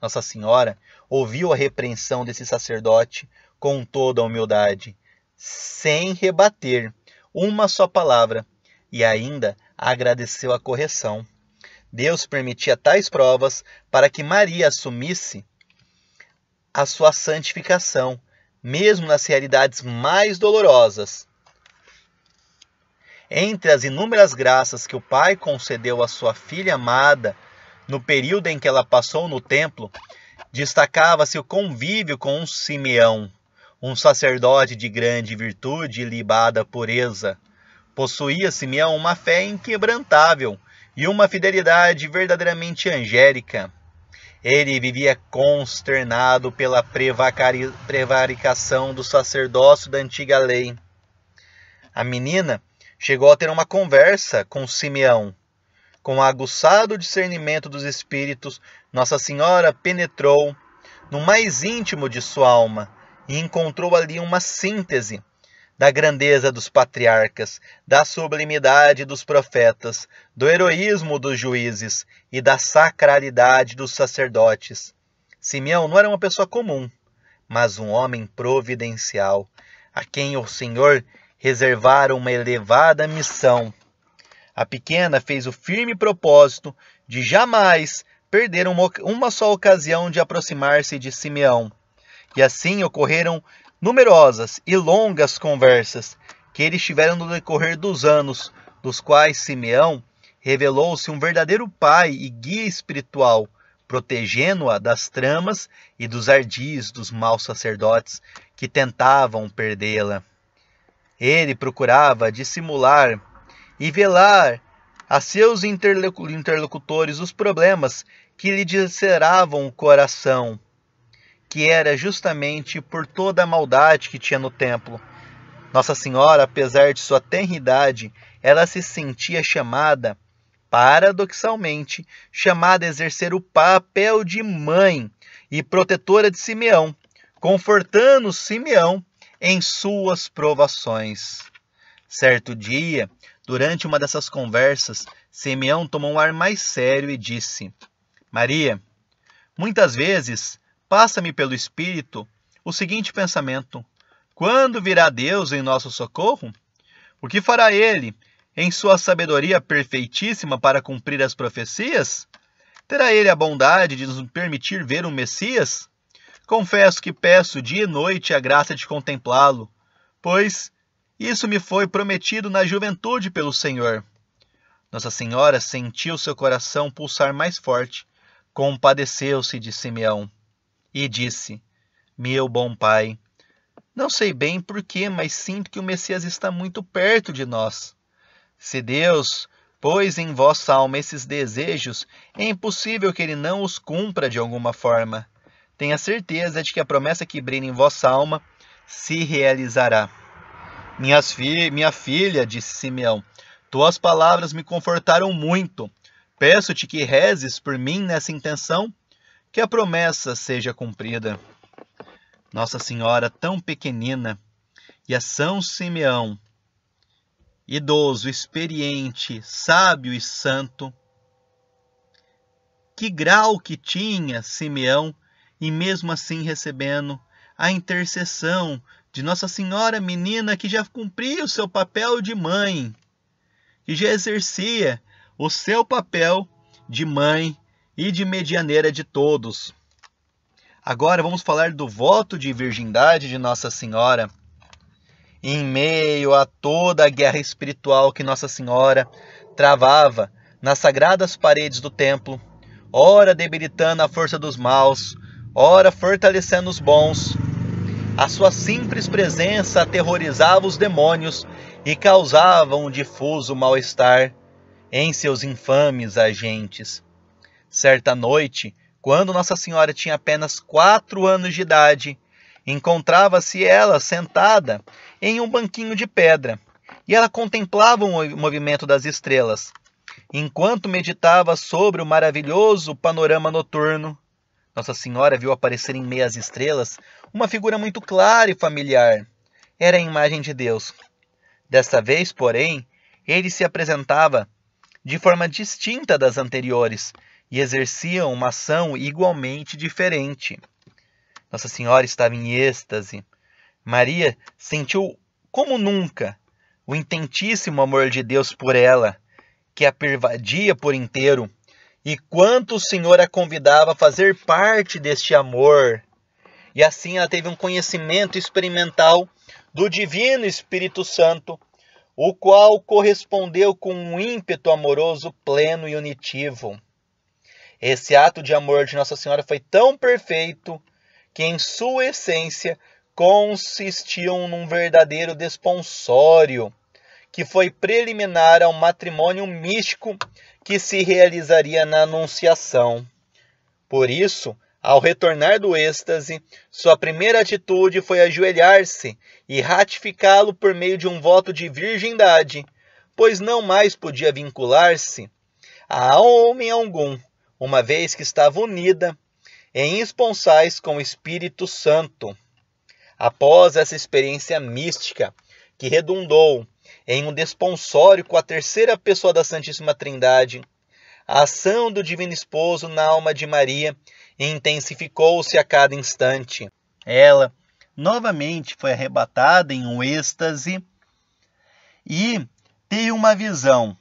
Nossa Senhora ouviu a repreensão desse sacerdote com toda a humildade, sem rebater uma só palavra, e ainda agradeceu a correção. Deus permitia tais provas para que Maria assumisse a sua santificação, mesmo nas realidades mais dolorosas. Entre as inúmeras graças que o Pai concedeu à sua filha amada no período em que ela passou no templo, destacava-se o convívio com um Simeão, um sacerdote de grande virtude e ilibada pureza. Possuía Simeão uma fé inquebrantável e uma fidelidade verdadeiramente angélica. Ele vivia consternado pela prevaricação do sacerdócio da antiga lei. A menina chegou a ter uma conversa com Simeão. Com o aguçado discernimento dos espíritos, Nossa Senhora penetrou no mais íntimo de sua alma e encontrou ali uma síntese da grandeza dos patriarcas, da sublimidade dos profetas, do heroísmo dos juízes e da sacralidade dos sacerdotes. Simeão não era uma pessoa comum, mas um homem providencial, a quem o Senhor reservara uma elevada missão. A pequena fez o firme propósito de jamais perder uma só ocasião de aproximar-se de Simeão. E assim ocorreram numerosas e longas conversas que eles tiveram no decorrer dos anos, dos quais Simeão revelou-se um verdadeiro pai e guia espiritual, protegendo-a das tramas e dos ardis dos maus sacerdotes que tentavam perdê-la. Ele procurava dissimular e velar a seus interlocutores os problemas que lhe dilaceravam o coração, que era justamente por toda a maldade que tinha no templo. Nossa Senhora, apesar de sua tenridade, ela se sentia chamada, paradoxalmente, chamada a exercer o papel de mãe e protetora de Simeão, confortando Simeão em suas provações. Certo dia, durante uma dessas conversas, Simeão tomou um ar mais sério e disse: Maria, muitas vezes passa-me pelo espírito o seguinte pensamento: quando virá Deus em nosso socorro? O que fará Ele em sua sabedoria perfeitíssima para cumprir as profecias? Terá Ele a bondade de nos permitir ver o Messias? Confesso que peço dia e noite a graça de contemplá-lo, pois isso me foi prometido na juventude pelo Senhor. Nossa Senhora sentiu seu coração pulsar mais forte, compadeceu-se de Simeão e disse: Meu bom pai, não sei bem porquê, mas sinto que o Messias está muito perto de nós. Se Deus pôs em vossa alma esses desejos, é impossível que Ele não os cumpra de alguma forma. Tenha certeza de que a promessa que brilha em vossa alma se realizará. Minha filha, disse Simeão, tuas palavras me confortaram muito. Peço-te que rezes por mim nessa intenção, que a promessa seja cumprida. Nossa Senhora, tão pequenina, e a São Simeão, idoso, experiente, sábio e santo, que grau que tinha Simeão, e mesmo assim recebendo a intercessão de Nossa Senhora menina que já cumpria o seu papel de mãe, que já exercia o seu papel de mãe e de medianeira de todos. Agora vamos falar do voto de virgindade de Nossa Senhora. Em meio a toda a guerra espiritual que Nossa Senhora travava nas sagradas paredes do templo, ora debilitando a força dos maus, ora fortalecendo os bons, a sua simples presença aterrorizava os demônios e causava um difuso mal-estar em seus infames agentes. Certa noite, quando Nossa Senhora tinha apenas 4 anos de idade, encontrava-se ela sentada em um banquinho de pedra, e ela contemplava o movimento das estrelas, enquanto meditava sobre o maravilhoso panorama noturno. Nossa Senhora viu aparecer em meio às estrelas uma figura muito clara e familiar. Era a imagem de Deus. Desta vez, porém, ele se apresentava de forma distinta das anteriores e exercia uma ação igualmente diferente. Nossa Senhora estava em êxtase. Maria sentiu como nunca o intentíssimo amor de Deus por ela, que a pervadia por inteiro, e quanto o Senhor a convidava a fazer parte deste amor. E assim ela teve um conhecimento experimental do Divino Espírito Santo, o qual correspondeu com um ímpeto amoroso pleno e unitivo. Esse ato de amor de Nossa Senhora foi tão perfeito que, em sua essência, consistiam num verdadeiro desponsório, que foi preliminar ao matrimônio místico que se realizaria na Anunciação. Por isso, ao retornar do êxtase, sua primeira atitude foi ajoelhar-se e ratificá-lo por meio de um voto de virgindade, pois não mais podia vincular-se a homem algum, uma vez que estava unida em esponsais com o Espírito Santo. Após essa experiência mística, que redundou em um desponsório com a terceira pessoa da Santíssima Trindade, a ação do Divino Esposo na alma de Maria intensificou-se a cada instante. Ela novamente foi arrebatada em um êxtase e teve uma visão,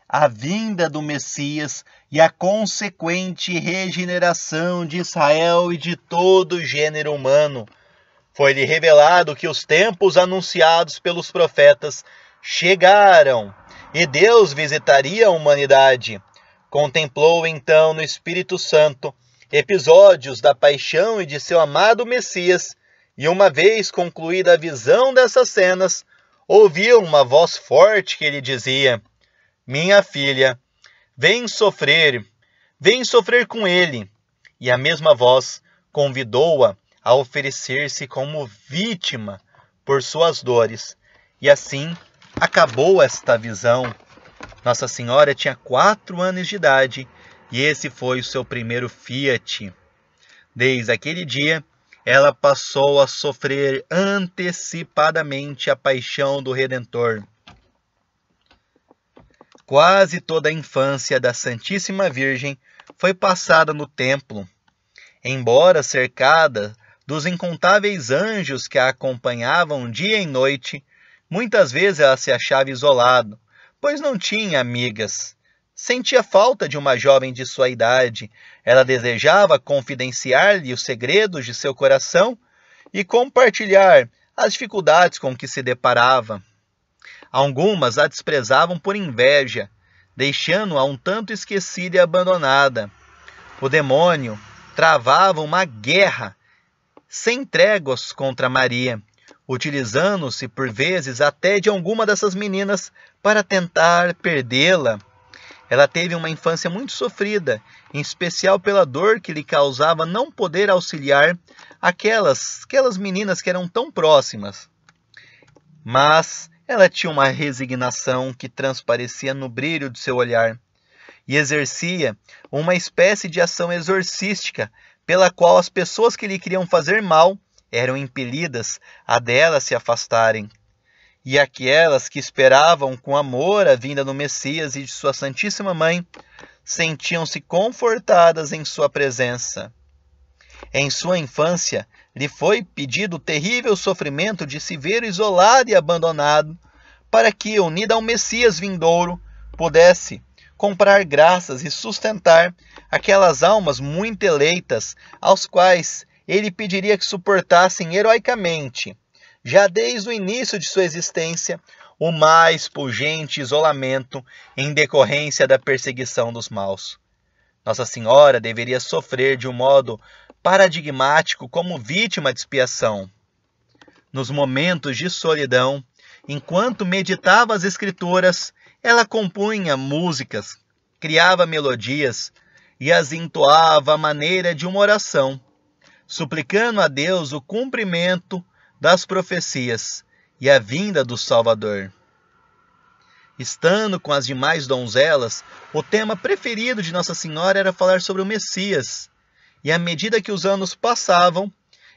a vinda do Messias e a consequente regeneração de Israel e de todo o gênero humano. Foi-lhe revelado que os tempos anunciados pelos profetas chegaram e Deus visitaria a humanidade. Contemplou então no Espírito Santo episódios da paixão e de seu amado Messias, e uma vez concluída a visão dessas cenas, ouviu uma voz forte que lhe dizia: minha filha, vem sofrer com ele. E a mesma voz convidou-a a oferecer-se como vítima por suas dores. E assim acabou esta visão. Nossa Senhora tinha 4 anos de idade e esse foi o seu primeiro Fiat. Desde aquele dia, ela passou a sofrer antecipadamente a paixão do Redentor. Quase toda a infância da Santíssima Virgem foi passada no templo. Embora cercada dos incontáveis anjos que a acompanhavam dia e noite, muitas vezes ela se achava isolada, pois não tinha amigas. Sentia falta de uma jovem de sua idade. Ela desejava confidenciar-lhe os segredos de seu coração e compartilhar as dificuldades com que se deparava. Algumas a desprezavam por inveja, deixando-a um tanto esquecida e abandonada. O demônio travava uma guerra sem tréguas contra Maria, utilizando-se por vezes até de alguma dessas meninas para tentar perdê-la. Ela teve uma infância muito sofrida, em especial pela dor que lhe causava não poder auxiliar aquelas meninas que eram tão próximas. Mas ela tinha uma resignação que transparecia no brilho de seu olhar e exercia uma espécie de ação exorcística pela qual as pessoas que lhe queriam fazer mal eram impelidas a dela se afastarem. E aquelas que esperavam com amor a vinda do Messias e de sua Santíssima Mãe sentiam-se confortadas em sua presença. Em sua infância, lhe foi pedido o terrível sofrimento de se ver isolado e abandonado, para que, unida ao Messias vindouro, pudesse comprar graças e sustentar aquelas almas muito eleitas, aos quais ele pediria que suportassem heroicamente, já desde o início de sua existência, o mais pungente isolamento em decorrência da perseguição dos maus. Nossa Senhora deveria sofrer de um modo paradigmático como vítima de expiação. Nos momentos de solidão, enquanto meditava as Escrituras, ela compunha músicas, criava melodias e as entoava à maneira de uma oração, suplicando a Deus o cumprimento das profecias e a vinda do Salvador. Estando com as demais donzelas, o tema preferido de Nossa Senhora era falar sobre o Messias, e à medida que os anos passavam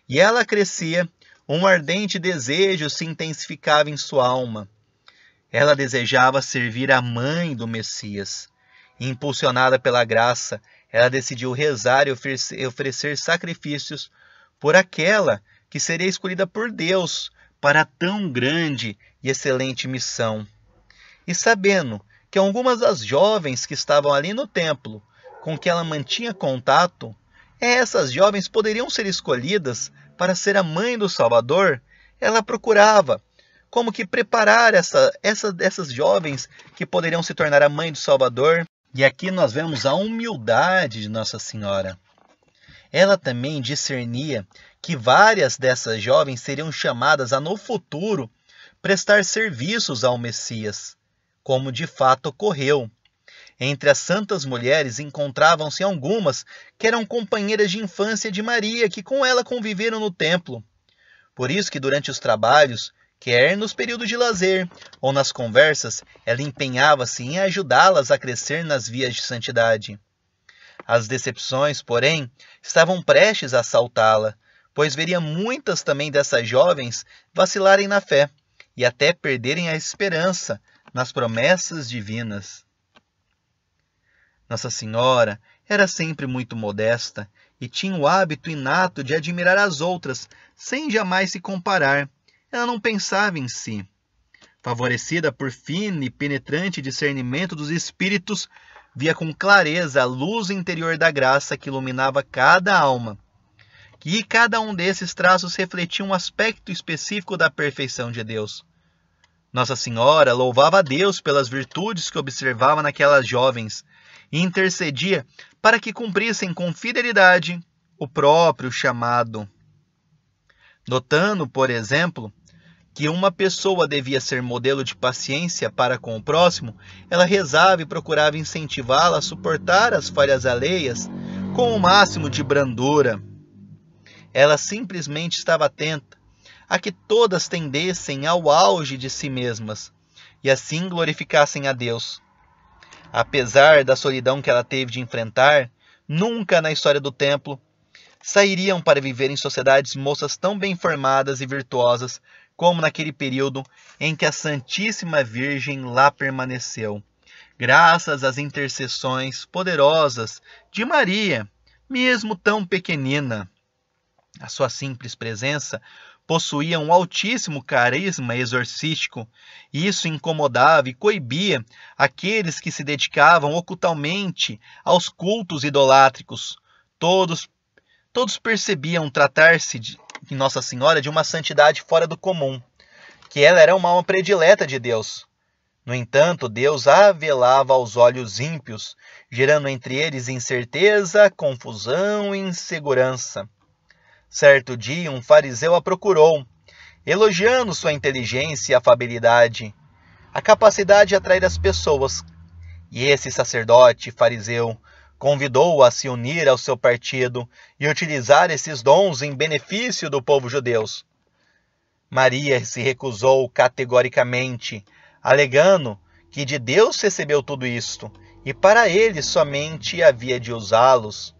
e ela crescia, um ardente desejo se intensificava em sua alma. Ela desejava servir a mãe do Messias. Impulsionada pela graça, ela decidiu rezar e oferecer sacrifícios por aquela que seria escolhida por Deus para tão grande e excelente missão. E sabendo que algumas das jovens que estavam ali no templo, com que ela mantinha contato, essas jovens poderiam ser escolhidas para ser a mãe do Salvador, ela procurava como que preparar essas jovens que poderiam se tornar a mãe do Salvador. E aqui nós vemos a humildade de Nossa Senhora. Ela também discernia que várias dessas jovens seriam chamadas a no futuro prestar serviços ao Messias, como de fato ocorreu. Entre as santas mulheres encontravam-se algumas que eram companheiras de infância de Maria, que com ela conviveram no templo. Por isso que durante os trabalhos, quer nos períodos de lazer ou nas conversas, ela empenhava-se em ajudá-las a crescer nas vias de santidade. As decepções, porém, estavam prestes a assaltá-la, pois veria muitas também dessas jovens vacilarem na fé e até perderem a esperança nas promessas divinas. Nossa Senhora era sempre muito modesta e tinha o hábito inato de admirar as outras, sem jamais se comparar. Ela não pensava em si. Favorecida por fino e penetrante discernimento dos espíritos, via com clareza a luz interior da graça que iluminava cada alma. E cada um desses traços refletia um aspecto específico da perfeição de Deus. Nossa Senhora louvava a Deus pelas virtudes que observava naquelas jovens e intercedia para que cumprissem com fidelidade o próprio chamado. Notando, por exemplo, que uma pessoa devia ser modelo de paciência para com o próximo, ela rezava e procurava incentivá-la a suportar as falhas alheias com o máximo de brandura. Ela simplesmente estava atenta a que todas tendessem ao auge de si mesmas e assim glorificassem a Deus. Apesar da solidão que ela teve de enfrentar, nunca na história do templo sairiam para viver em sociedades moças tão bem formadas e virtuosas como naquele período em que a Santíssima Virgem lá permaneceu, graças às intercessões poderosas de Maria, mesmo tão pequenina. A sua simples presença possuía um altíssimo carisma exorcístico, e isso incomodava e coibia aqueles que se dedicavam ocultamente aos cultos idolátricos. Todos percebiam tratar-se de Nossa Senhora de uma santidade fora do comum, que ela era uma alma predileta de Deus. No entanto, Deus a velava aos olhos ímpios, gerando entre eles incerteza, confusão e insegurança. Certo dia, um fariseu a procurou, elogiando sua inteligência e afabilidade, a capacidade de atrair as pessoas. E esse sacerdote fariseu convidou-o a se unir ao seu partido e utilizar esses dons em benefício do povo judeu. Maria se recusou categoricamente, alegando que de Deus recebeu tudo isto e para ele somente havia de usá-los.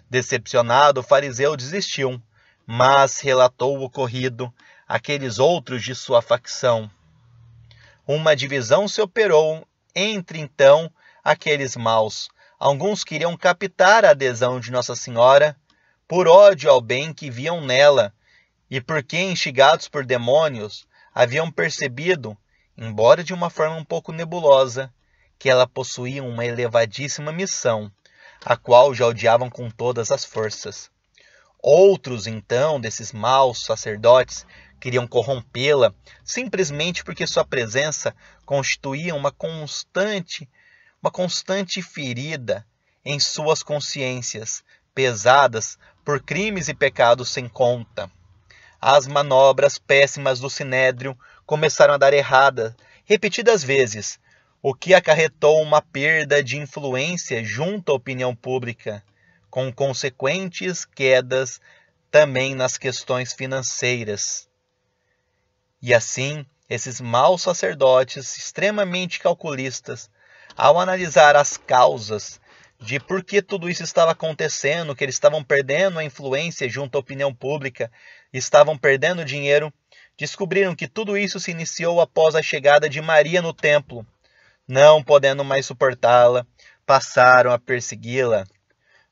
Decepcionado, o fariseu desistiu, mas relatou o ocorrido àqueles outros de sua facção. Uma divisão se operou entre, então, aqueles maus. Alguns queriam captar a adesão de Nossa Senhora por ódio ao bem que viam nela e porque, instigados por demônios, haviam percebido, embora de uma forma um pouco nebulosa, que ela possuía uma elevadíssima missão, a qual já odiavam com todas as forças. Outros, então, desses maus sacerdotes, queriam corrompê-la simplesmente porque sua presença constituía uma constante ferida em suas consciências, pesadas por crimes e pecados sem conta. As manobras péssimas do Sinédrio começaram a dar errada repetidas vezes, o que acarretou uma perda de influência junto à opinião pública, com consequentes quedas também nas questões financeiras. E assim, esses maus sacerdotes, extremamente calculistas, ao analisar as causas de por que tudo isso estava acontecendo, que eles estavam perdendo a influência junto à opinião pública, estavam perdendo dinheiro, descobriram que tudo isso se iniciou após a chegada de Maria no templo. Não podendo mais suportá-la, passaram a persegui-la.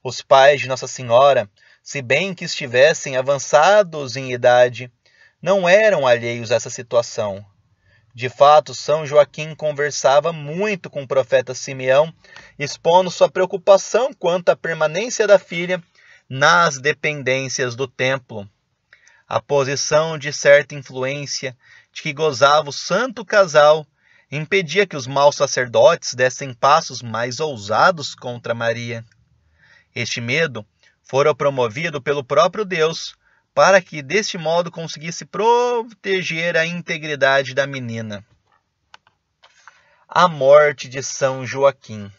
Os pais de Nossa Senhora, se bem que estivessem avançados em idade, não eram alheios a essa situação. De fato, São Joaquim conversava muito com o profeta Simeão, expondo sua preocupação quanto à permanência da filha nas dependências do templo. A posição de certa influência de que gozava o santo casal impedia que os maus sacerdotes dessem passos mais ousados contra Maria. Este medo fora promovido pelo próprio Deus, para que deste modo conseguisse proteger a integridade da menina. A morte de São Joaquim.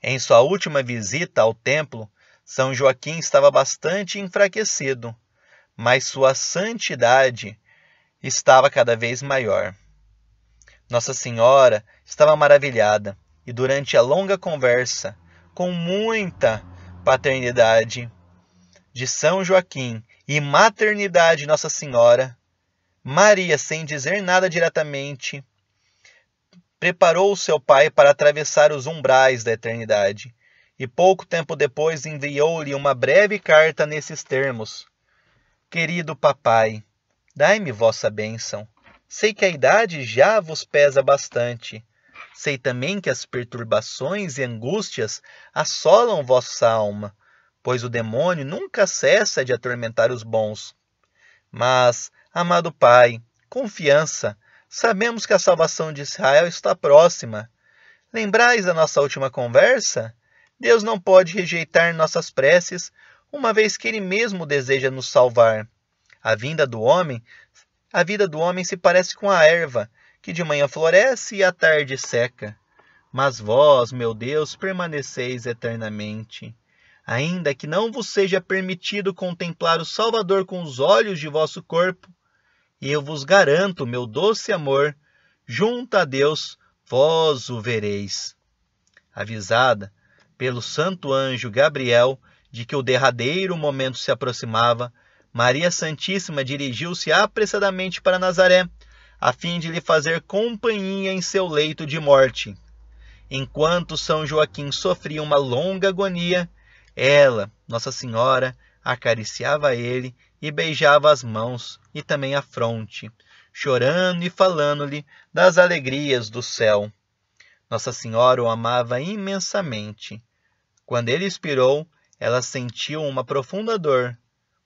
Em sua última visita ao templo, São Joaquim estava bastante enfraquecido, mas sua santidade estava cada vez maior. Nossa Senhora estava maravilhada e durante a longa conversa, com muita paternidade de São Joaquim e maternidade de Nossa Senhora, Maria, sem dizer nada diretamente, preparou seu pai para atravessar os umbrais da eternidade, e pouco tempo depois enviou-lhe uma breve carta nesses termos: Querido papai, dai-me vossa bênção. Sei que a idade já vos pesa bastante. Sei também que as perturbações e angústias assolam vossa alma, pois o demônio nunca cessa de atormentar os bons. Mas, amado pai, confiança, sabemos que a salvação de Israel está próxima. Lembrais da nossa última conversa? Deus não pode rejeitar nossas preces, uma vez que Ele mesmo deseja nos salvar. A vida do homem se parece com a erva, que de manhã floresce e à tarde seca. Mas vós, meu Deus, permaneceis eternamente. Ainda que não vos seja permitido contemplar o Salvador com os olhos de vosso corpo, eu vos garanto, meu doce amor, junto a Deus, vós o vereis. Avisada pelo santo anjo Gabriel de que o derradeiro momento se aproximava, Maria Santíssima dirigiu-se apressadamente para Nazaré, a fim de lhe fazer companhia em seu leito de morte. Enquanto São Joaquim sofria uma longa agonia, ela, Nossa Senhora, acariciava ele e beijava as mãos e também a fronte, chorando e falando-lhe das alegrias do céu. Nossa Senhora o amava imensamente. Quando ele expirou, ela sentiu uma profunda dor,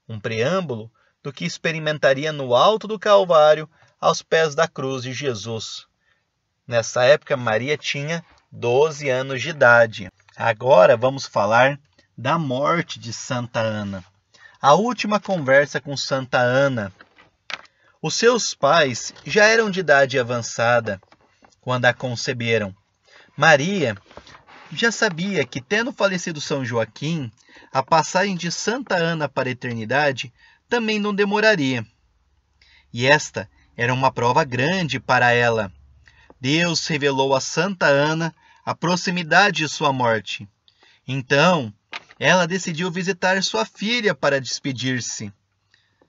um preâmbulo do que experimentaria no alto do Calvário, aos pés da cruz de Jesus. Nessa época, Maria tinha 12 anos de idade. Agora vamos falar da morte de Santa Ana. A última conversa com Santa Ana. Os seus pais já eram de idade avançada quando a conceberam. Maria já sabia que, tendo falecido São Joaquim, a passagem de Santa Ana para a eternidade também não demoraria. E esta era uma prova grande para ela. Deus revelou a Santa Ana a proximidade de sua morte. Então, ela decidiu visitar sua filha para despedir-se.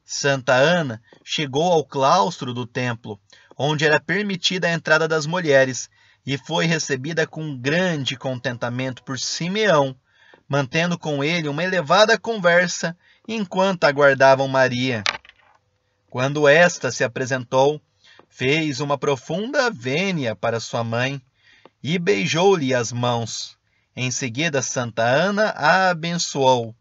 Santa Ana chegou ao claustro do templo, onde era permitida a entrada das mulheres, e foi recebida com grande contentamento por Simeão, mantendo com ele uma elevada conversa enquanto aguardavam Maria. Quando esta se apresentou, fez uma profunda vênia para sua mãe e beijou-lhe as mãos. Em seguida, Santa Ana a abençoou.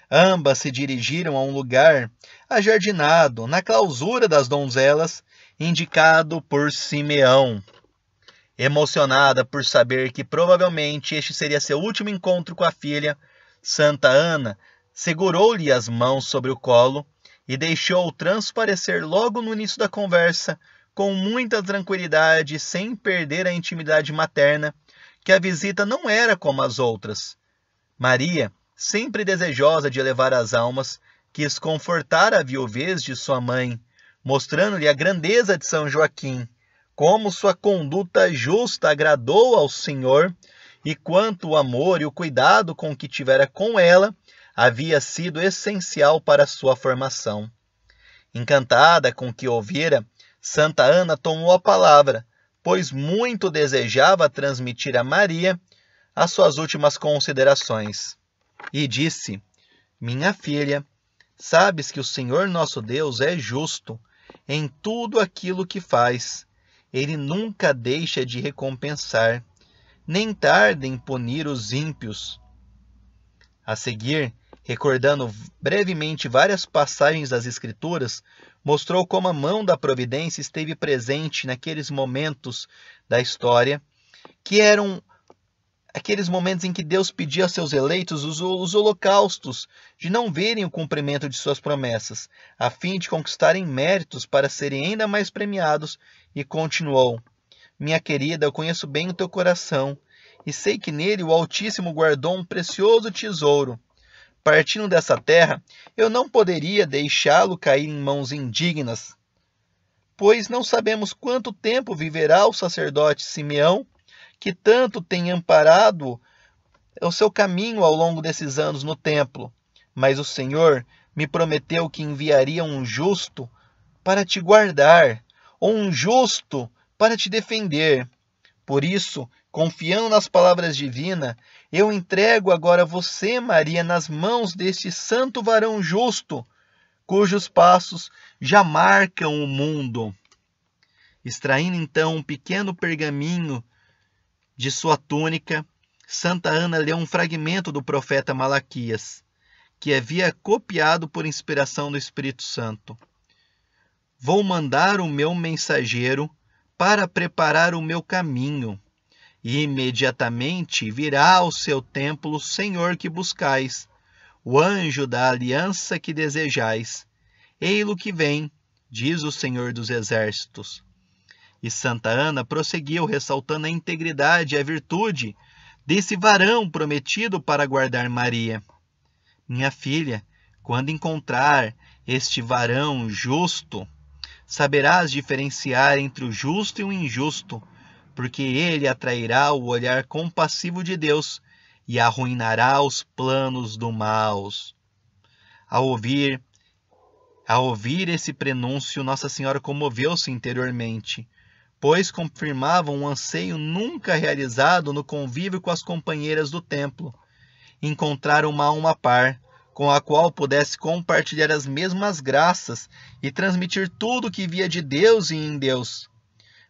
Ambas se dirigiram a um lugar ajardinado na clausura das donzelas, indicado por Simeão. Emocionada por saber que provavelmente este seria seu último encontro com a filha, Santa Ana segurou-lhe as mãos sobre o colo e deixou transparecer logo no início da conversa, com muita tranquilidade, sem perder a intimidade materna, que a visita não era como as outras. Maria, sempre desejosa de elevar as almas, quis confortar a viuvez de sua mãe, mostrando-lhe a grandeza de São Joaquim, como sua conduta justa agradou ao Senhor e quanto o amor e o cuidado com que tivera com ela havia sido essencial para sua formação. Encantada com o que ouvira, Santa Ana tomou a palavra, pois muito desejava transmitir a Maria as suas últimas considerações. E disse: Minha filha, sabes que o Senhor nosso Deus é justo em tudo aquilo que faz. Ele nunca deixa de recompensar, nem tarda em punir os ímpios. A seguir, recordando brevemente várias passagens das Escrituras, mostrou como a mão da providência esteve presente naqueles momentos da história, que eram aqueles momentos em que Deus pedia aos seus eleitos os holocaustos, de não verem o cumprimento de suas promessas, a fim de conquistarem méritos para serem ainda mais premiados, e continuou: minha querida, eu conheço bem o teu coração, e sei que nele o Altíssimo guardou um precioso tesouro. Partindo dessa terra, eu não poderia deixá-lo cair em mãos indignas, pois não sabemos quanto tempo viverá o sacerdote Simeão, que tanto tem amparado o seu caminho ao longo desses anos no templo. Mas o Senhor me prometeu que enviaria um justo para te guardar, ou um justo para te defender. Por isso, confiando nas palavras divinas, eu entrego agora você, Maria, nas mãos deste santo varão justo, cujos passos já marcam o mundo. Extraindo então um pequeno pergaminho de sua túnica, Santa Ana leu um fragmento do profeta Malaquias, que havia copiado por inspiração do Espírito Santo. Vou mandar o meu mensageiro para preparar o meu caminho, e imediatamente virá ao seu templo o Senhor que buscais, o anjo da aliança que desejais. Ei-lo que vem, diz o Senhor dos Exércitos. E Santa Ana prosseguiu, ressaltando a integridade e a virtude desse varão prometido para guardar Maria. Minha filha, quando encontrar este varão justo, saberás diferenciar entre o justo e o injusto, porque ele atrairá o olhar compassivo de Deus e arruinará os planos do mal. Ao ouvir esse prenúncio, Nossa Senhora comoveu-se interiormente, pois confirmava um anseio nunca realizado no convívio com as companheiras do templo, encontrar uma alma par, com a qual pudesse compartilhar as mesmas graças e transmitir tudo o que via de Deus e em Deus.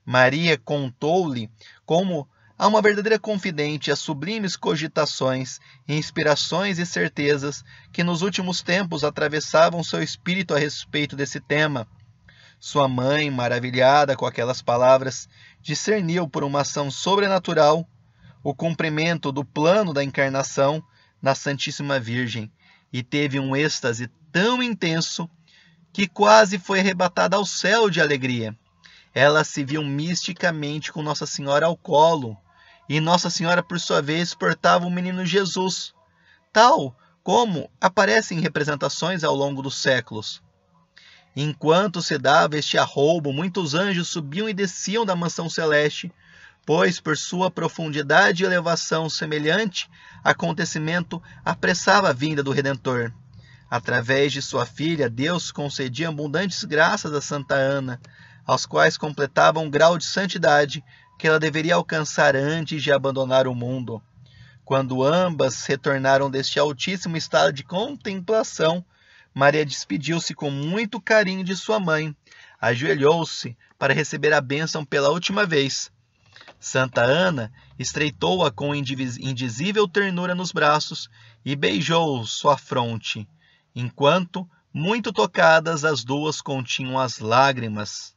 Maria contou-lhe, como a uma verdadeira confidente, as sublimes cogitações, inspirações e certezas que nos últimos tempos atravessavam seu espírito a respeito desse tema. Sua mãe, maravilhada com aquelas palavras, discerniu por uma ação sobrenatural o cumprimento do plano da encarnação na Santíssima Virgem, e teve um êxtase tão intenso que quase foi arrebatada ao céu de alegria. Ela se viu misticamente com Nossa Senhora ao colo, e Nossa Senhora, por sua vez, portava o menino Jesus, tal como aparece em representações ao longo dos séculos. Enquanto se dava este arroubo, muitos anjos subiam e desciam da mansão celeste, pois por sua profundidade e elevação semelhante acontecimento apressava a vinda do Redentor. Através de sua filha, Deus concedia abundantes graças a Santa Ana, aos quais completava um grau de santidade que ela deveria alcançar antes de abandonar o mundo. Quando ambas retornaram deste altíssimo estado de contemplação, Maria despediu-se com muito carinho de sua mãe, ajoelhou-se para receber a bênção pela última vez. Santa Ana estreitou-a com indizível ternura nos braços e beijou sua fronte, enquanto, muito tocadas, as duas continham as lágrimas.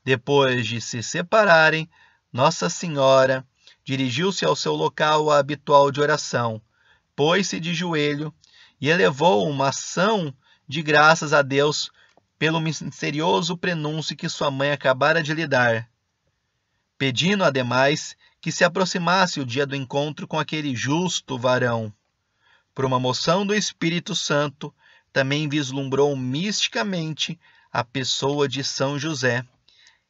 Depois de se separarem, Nossa Senhora dirigiu-se ao seu local habitual de oração, pôs-se de joelho e elevou uma ação de graças a Deus pelo misterioso prenúncio que sua mãe acabara de lhe dar, pedindo ademais que se aproximasse o dia do encontro com aquele justo varão. Por uma moção do Espírito Santo, também vislumbrou misticamente a pessoa de São José,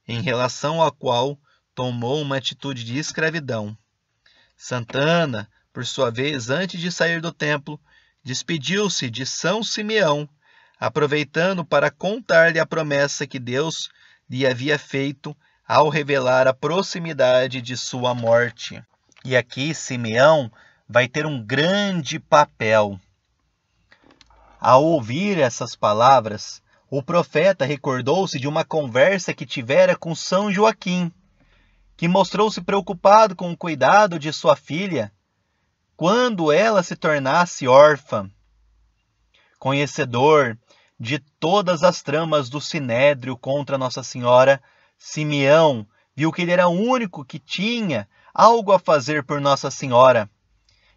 em relação ao qual tomou uma atitude de escravidão. Santa Ana, por sua vez, antes de sair do templo, despediu-se de São Simeão, aproveitando para contar-lhe a promessa que Deus lhe havia feito ao revelar a proximidade de sua morte. E aqui Simeão vai ter um grande papel. Ao ouvir essas palavras, o profeta recordou-se de uma conversa que tivera com São Joaquim, que mostrou-se preocupado com o cuidado de sua filha quando ela se tornasse órfã. Conhecedor de todas as tramas do Sinédrio contra Nossa Senhora, Simeão viu que ele era o único que tinha algo a fazer por Nossa Senhora.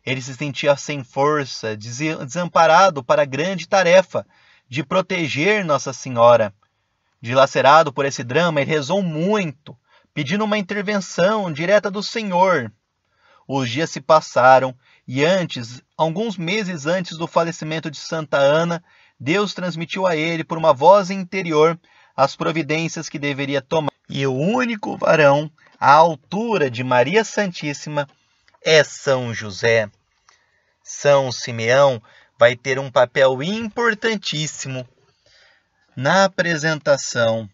Ele se sentia sem força, desamparado para a grande tarefa de proteger Nossa Senhora. Dilacerado por esse drama, ele rezou muito, pedindo uma intervenção direta do Senhor. Os dias se passaram e alguns meses antes do falecimento de Santa Ana, Deus transmitiu a ele, por uma voz interior, as providências que deveria tomar. E o único varão à altura de Maria Santíssima é São José. São Simeão vai ter um papel importantíssimo na apresentação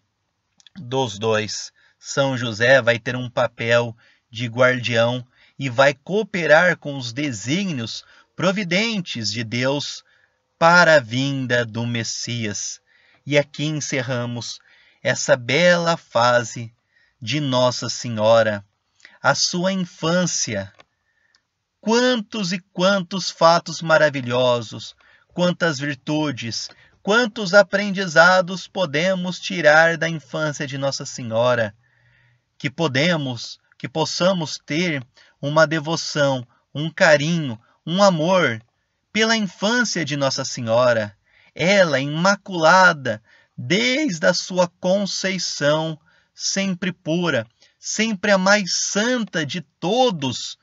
dos dois. São José vai ter um papel de guardião e vai cooperar com os desígnios providentes de Deus para a vinda do Messias. E aqui encerramos essa bela fase de Nossa Senhora, a sua infância. Quantos e quantos fatos maravilhosos, quantas virtudes, quantos aprendizados podemos tirar da infância de Nossa Senhora, que possamos ter uma devoção, um carinho, um amor pela infância de Nossa Senhora, ela imaculada desde a sua conceição, sempre pura, sempre a mais santa de todos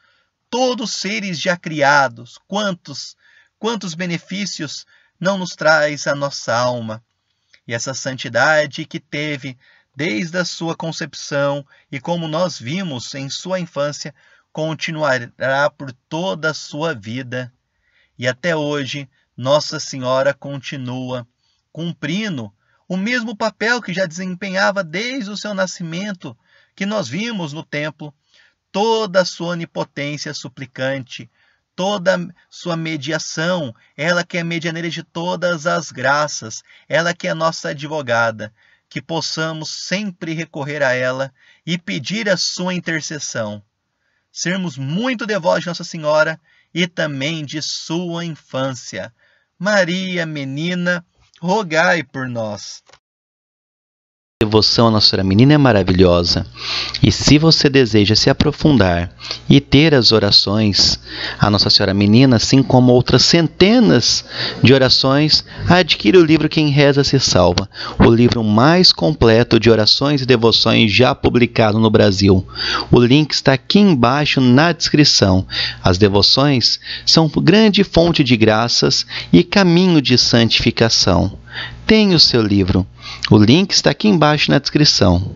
seres já criados. Quantos benefícios não nos traz a nossa alma. E essa santidade que teve desde a sua concepção e, como nós vimos em sua infância, continuará por toda a sua vida. E até hoje, Nossa Senhora continua cumprindo o mesmo papel que já desempenhava desde o seu nascimento, que nós vimos no templo. Toda a sua onipotência suplicante, toda a sua mediação, ela que é medianeira de todas as graças, ela que é nossa advogada, que possamos sempre recorrer a ela e pedir a sua intercessão. Sermos muito devotos de Nossa Senhora e também de sua infância. Maria, menina, rogai por nós. A devoção à Nossa Senhora Menina é maravilhosa, e se você deseja se aprofundar e ter as orações à Nossa Senhora Menina, assim como outras centenas de orações, adquira o livro Quem Reza Se Salva, o livro mais completo de orações e devoções já publicado no Brasil. O link está aqui embaixo na descrição. As devoções são grande fonte de graças e caminho de santificação. Tenha o seu livro. O link está aqui embaixo na descrição.